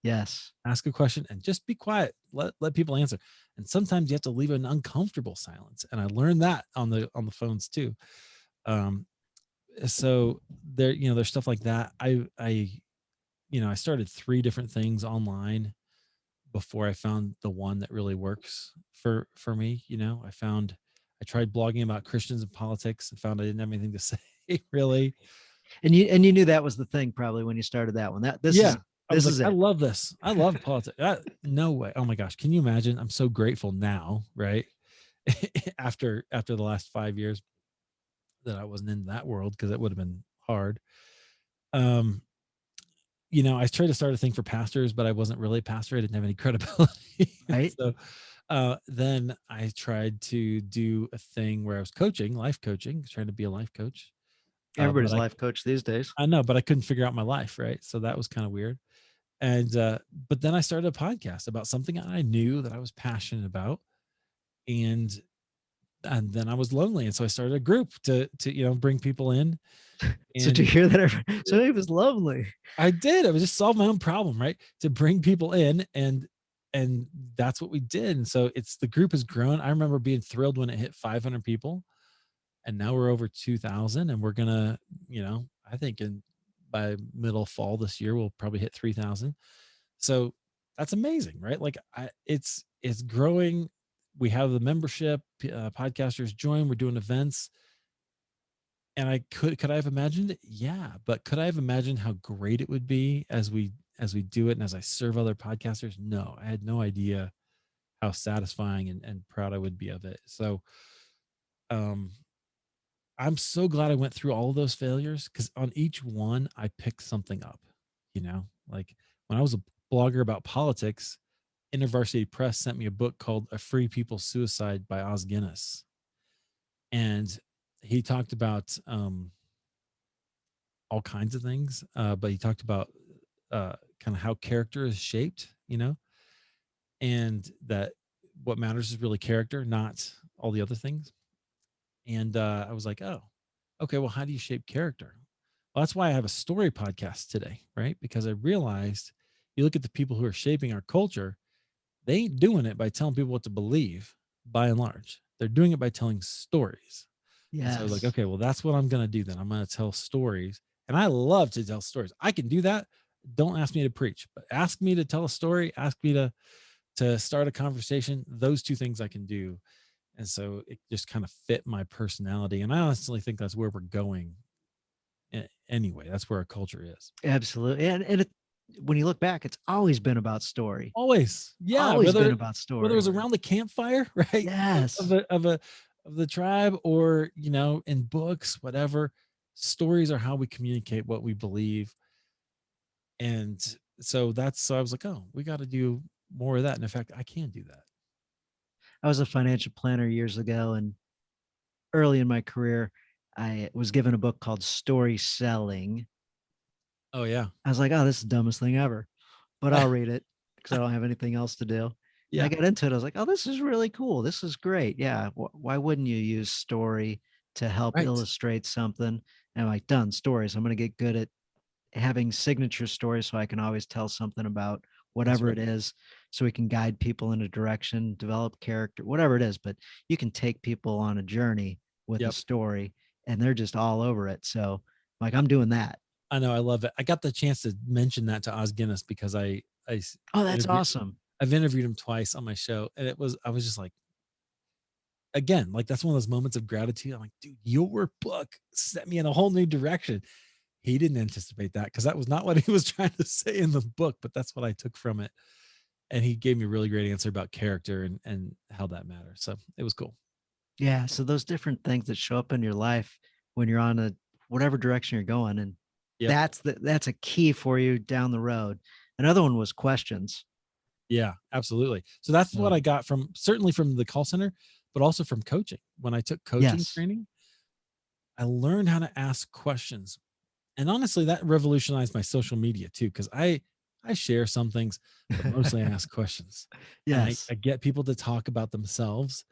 Yes. Ask a question and just be quiet. Let people answer. And sometimes you have to leave an uncomfortable silence. And I learned that on the phones too. Um, so there's stuff like that. I started 3 different things online before I found the one that really works for me. I tried blogging about Christians and politics and found I didn't have anything to say really. And you knew that was the thing probably when you started that one. That this Yeah. is I was this like, is I it. love this. I love politics. No way. Oh my gosh. Can you imagine? I'm so grateful now, right? After the last 5 years that I wasn't in that world because it would have been hard. Um, I tried to start a thing for pastors, but I wasn't really a pastor. I didn't have any credibility. Right. So then I tried to do a thing where I was coaching, life coaching, trying to be a life coach. But Everybody's a life coach these days. I know, but I couldn't figure out my life, right? So that was kind of weird. And but then I started a podcast about something I knew that I was passionate about, and then I was lonely, and so I started a group to bring people in. So to And hear that, so it was lovely. I did. I was just solve my own problem, right? To bring people in, and that's what we did. And so the group has grown. I remember being thrilled when it hit 500 people, and now we're over 2,000, and we're gonna, I think by middle fall this year we'll probably hit 3,000. So that's amazing, right? Like it's growing. We have the membership, podcasters join. We're doing events, and I could I have imagined it? Yeah, but could I have imagined how great it would be as we do it and as I serve other podcasters? No, I had no idea how satisfying and proud I would be of it. So, um, I'm so glad I went through all of those failures because on each one I picked something up. Like when I was a blogger about politics, InterVarsity Press sent me a book called "A Free People's Suicide" by Os Guinness, and he talked about all kinds of things, but he talked about kind of how character is shaped, and that what matters is really character, not all the other things. And I was like, oh. Okay, well, how do you shape character? Well, that's why I have a story podcast today, right? Because I realized you look at the people who are shaping our culture, they ain't doing it by telling people what to believe by and large. They're doing it by telling stories. And so I was like, Yes. okay, well, that's what I'm going to do then. I'm going to tell stories. And I love to tell stories. I can do that. Don't ask me to preach, but ask me to tell a story, ask me to start a conversation. Those two things I can do. And so it just kind of fit my personality. And I honestly think that's where we're going anyway. That's where our culture is. Absolutely. And when you look back, it's always been about story. Always. Yeah. Always been Whether about whether it was story. around the campfire, right? Of Yes. the tribe, or in books, whatever. Stories are how we communicate what we believe. And so I was like, oh, we got to do more of that. And in fact, I can do that. I was a financial planner years ago, and early in my career, I was given a book called Story Selling. Oh yeah. I was like, oh, this is the dumbest thing ever, but I'll read it because I don't have anything else to do. And I Yeah. got into it. I was like, oh, this is really cool. This is great. Yeah. Why wouldn't you use story to help Right. illustrate something? And I'm like, done stories. I'm going to get good at having signature stories so I can always tell something about That's whatever right. it is so we can guide people in a direction, develop character, whatever it is. But you can take people on a journey with a Yep. story and they're just all over it. So, like, I'm doing that. I know. I love it. I got the chance to mention that to Oz Guinness because Oh, that's interviewed awesome. I've interviewed him twice on my show, and I was just like, again, like that's one of those moments of gratitude. I'm like, dude, your book set me in a whole new direction. He didn't anticipate that because that was not what he was trying to say in the book, but that's what I took from it. And he gave me a really great answer about character and how that matters. So it was cool. Yeah. So, those different things that show up in your life when you're on a whatever direction you're going, and Yep. that's a key for you down the road. Another one was questions. Yeah, absolutely. So that's what So, I got from, certainly from the call center, but also from coaching. When I took coaching yes. training, I learned how to ask questions. And honestly, that revolutionized my social media too, because I share some things, but mostly I ask questions. And Yes. I get people to talk about themselves,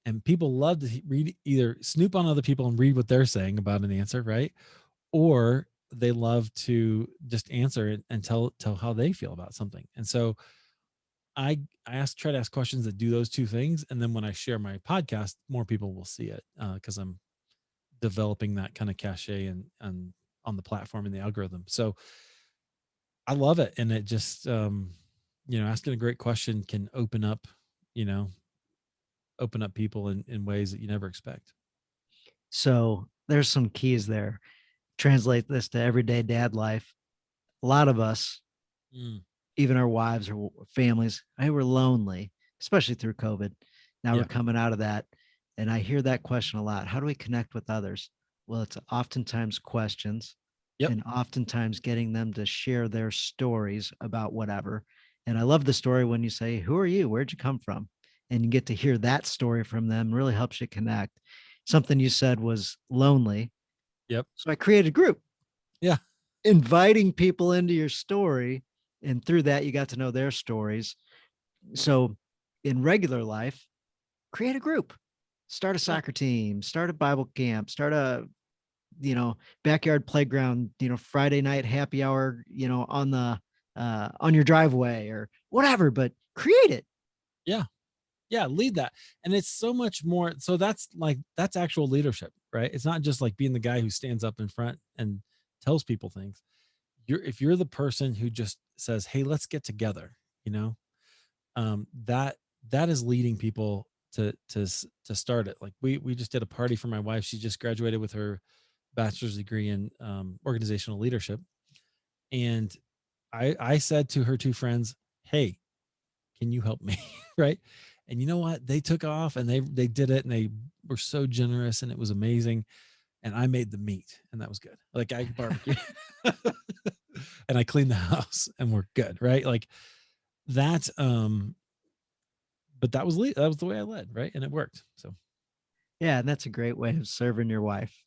and people love to read, either snoop on other people and read what they're saying about an answer, right? Or they love to just answer it and tell how they feel about something. And so try to ask questions that do those two things. And then when I share my podcast, more people will see it because I'm developing that kind of cachet and on the platform and the algorithm. So I love it. And it just, asking a great question can you know, open up people in ways that you never expect. So there's some keys there. Translate this to everyday dad life. A lot of us, Mm, even our wives or families, I were lonely, especially through COVID. Now we're yeah. coming out of that. And I hear that question a lot. How do we connect with others? Well, it's oftentimes questions Yep. and oftentimes getting them to share their stories about whatever. And I love the story when you say, who are you? Where'd you come from? And you get to hear that story from them, really helps you connect. Something you said was lonely. Yep. So I created a group Yeah. inviting people into your story. And through that, you got to know their stories. So in regular life, create a group, start a Yeah. soccer team, start a Bible camp, start a, backyard playground, Friday night happy hour, on your driveway or whatever, but create it. Yeah. Yeah. Lead that. And it's so much more. So that's actual leadership, right? It's not just like being the guy who stands up in front and tells people things. If you're the person who just says, hey, let's get together, you know, that is leading people to start it. Like we just did a party for my wife. She just graduated with her bachelor's degree in organizational leadership, and I said to her two friends, "Hey, can you help me?" Right? And you know what? They took off and they did it, and they were so generous, and it was amazing. And I made the meat, and that was good. Like I barbecued, and I cleaned the house, and we're good, right? Like that. But that was the way I led, right? And it worked. So Yeah. And that's a great way of serving your wife.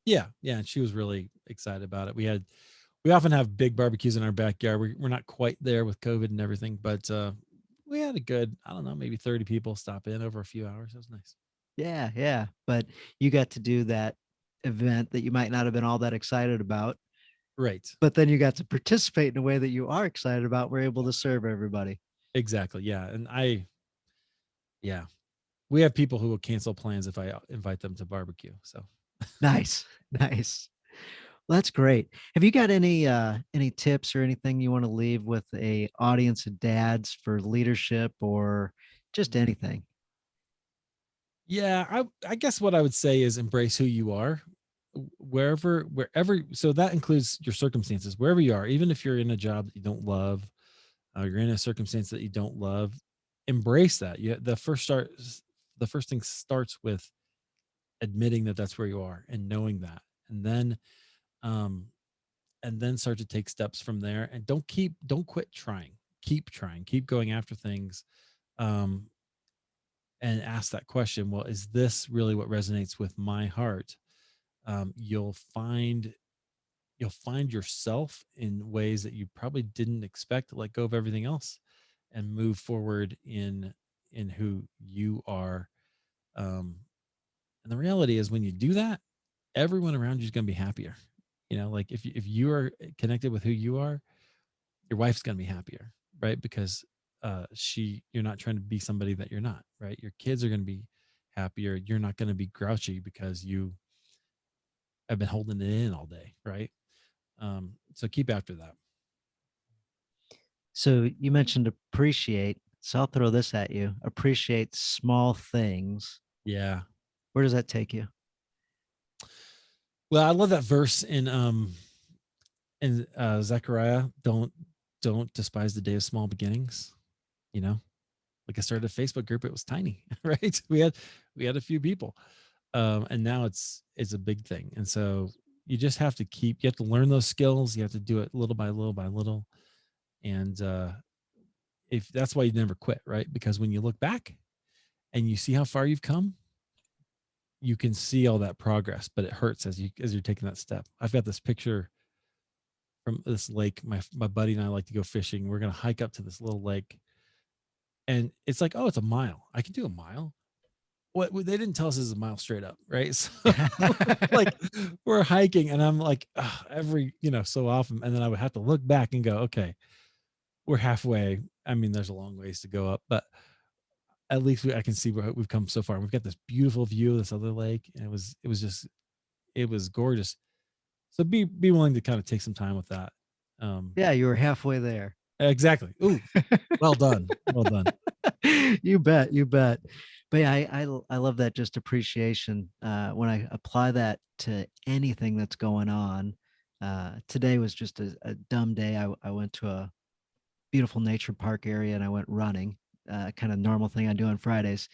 yeah, yeah. And she was really excited about it. We often have big barbecues in our backyard. We're not quite there with COVID and everything, but we had a good, I don't know, maybe 30 people stop in over a few hours. It was nice. Yeah. Yeah. But you got to do that event that you might not have been all that excited about, Right. but then you got to participate in a way that you are excited about. We're able to serve everybody. Exactly. Yeah. And yeah, we have people who will cancel plans if I invite them to barbecue. So Nice. Nice. Well, that's great. Have you got any tips or anything you want to leave with a audience of dads for leadership or just anything? yeah, I guess what I would say is embrace who you are wherever. So that includes your circumstances, wherever you are, even if you're in a job that you don't love, you're in a circumstance that you don't love, embrace that. The first thing starts with admitting that that's where you are and knowing that. And then um and then start to take steps from there, and don't quit trying. Keep trying, keep going after things. Um and ask that question, well, is this really what resonates with my heart? You'll find yourself in ways that you probably didn't expect to let go of everything else and move forward in who you are. And the reality is, when you do that, everyone around you is going to be happier. Like if you are connected with who you are, your wife's going to be happier, right? Because you're not trying to be somebody that you're not, right? Your kids are going to be happier. You're not going to be grouchy because you have been holding it in all day, right? So keep after that. So you mentioned appreciate. So I'll throw this at you. Appreciate small things. Yeah. Where does that take you? Well, I love that verse in Zechariah. Don't despise the day of small beginnings. You know, like I started a Facebook group. It was tiny, right? We had a few people, and now it's a big thing. And so you just have to you have to learn those skills. You have to do it little by little by little. And if that's why you never quit, right? Because when you look back and you see how far you've come, you can see all that progress, but it hurts as you're taking that step. I've got this picture from this lake. My buddy and I like to go fishing. We're gonna hike up to this little lake, and it's like, oh, it's a mile. I can do a mile. What they didn't tell us is a mile straight up, right? So like we're hiking, and I'm like, ugh, every so often, and then I would have to look back and go, okay, we're halfway. I mean, there's a long ways to go up, but at least I can see where we've come so far. We've got this beautiful view of this other lake, and it was gorgeous. So be willing to kind of take some time with that. Um, Yeah, you were halfway there. exactly. Ooh, well done, well done. You bet, you bet. But yeah, I love that just appreciation. When I apply that to anything that's going on, today was just a dumb day. I went to a beautiful nature park area and I went running, kind of normal thing I do on Fridays.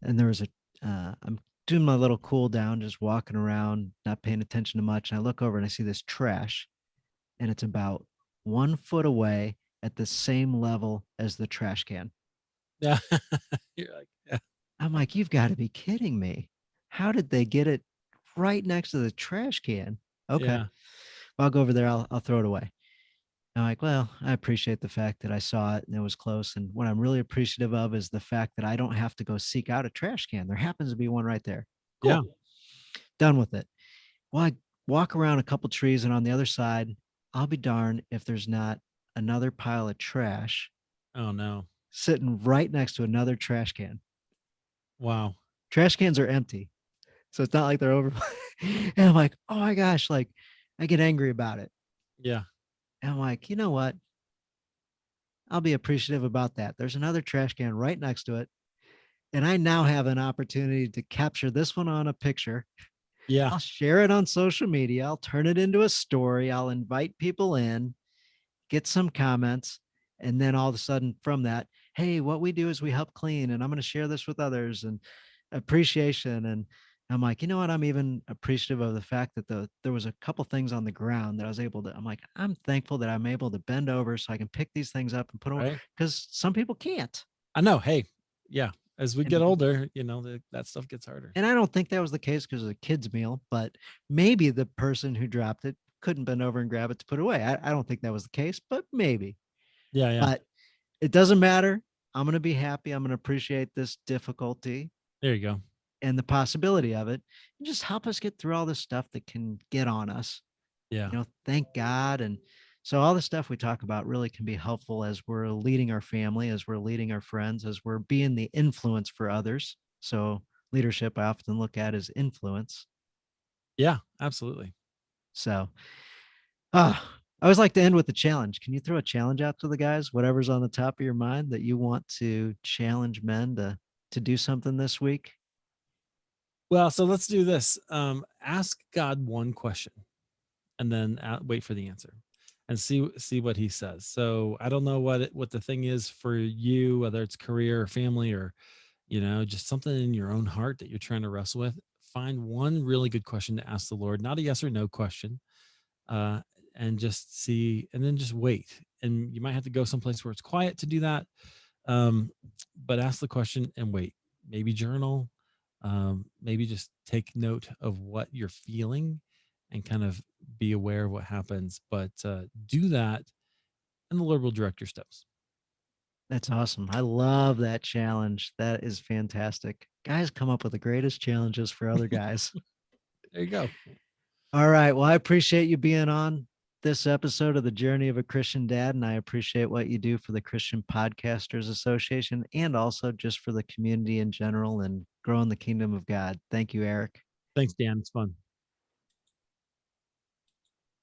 And there was I'm doing my little cool down, just walking around, not paying attention to much. And I look over and I see this trash, and it's about 1 foot away at the same level as the trash can. Yeah, you're like, yeah, I'm like, you've got to be kidding me. How did they get it right next to the trash can? Okay. yeah, Well, I'll go over there. I'll throw it away. I'm like, well, I appreciate the fact that I saw it and it was close. And what I'm really appreciative of is the fact that I don't have to go seek out a trash can. There happens to be one right there. yeah. Cool. Done with it. Well, I walk around a couple trees, and on the other side, I'll be darned if there's not another pile of trash Oh no, sitting right next to another trash can. wow, Trash cans are empty. So it's not like they're over. And I'm like, oh my gosh, like I get angry about it. yeah, And I'm like, you know what? I'll be appreciative about that. There's another trash can right next to it. And I now have an opportunity to capture this one on a picture. yeah, I'll share it on social media. I'll turn it into a story. I'll invite people in, get some comments, and then all of a sudden from that, hey, what we do is we help clean, and I'm going to share this with others, and appreciation. And I'm like, you know what? I'm even appreciative of the fact that there was a couple things on the ground that I was able to. I'm like, I'm thankful that I'm able to bend over so I can pick these things up and put them, right. because some people can't. I know. Hey, yeah. As we And get older, that stuff gets harder. and I don't think that was the case because it was a kid's meal, but maybe the person who dropped it couldn't bend over and grab it to put it away. I don't think that was the case, but maybe. Yeah, yeah. But it doesn't matter. I'm going to be happy. I'm going to appreciate this difficulty. There you go. and the possibility of it, and just help us get through all this stuff that can get on us. Yeah. Thank God. And so all the stuff we talk about really can be helpful as we're leading our family, as we're leading our friends, as we're being the influence for others. So leadership I often look at as influence. Yeah, absolutely. So I always like to end with a challenge. Can you throw a challenge out to the guys? Whatever's on the top of your mind that you want to challenge men to do something this week? Well, so let's do this. Ask God one question and then wait for the answer and see what he says. So I don't know what the thing is for you, whether it's career or family or just something in your own heart that you're trying to wrestle with. Find one really good question to ask the Lord, not a yes or no question, uh, and just see, and then just wait. And you might have to go someplace where it's quiet to do that, um, but ask the question and wait. Maybe journal, maybe just take note of what you're feeling and kind of be aware of what happens. But do that, and the Lord will direct your steps. That's awesome. I love that challenge. That is fantastic. Guys come up with the greatest challenges for other guys. There you go. All right. Well, I appreciate you being on this episode of The Journey of a Christian Dad. And I appreciate what you do for the Christian Podcasters Association and also just for the community in general and growing the kingdom of God. Thank you, Eric. Thanks, Dan. It's fun.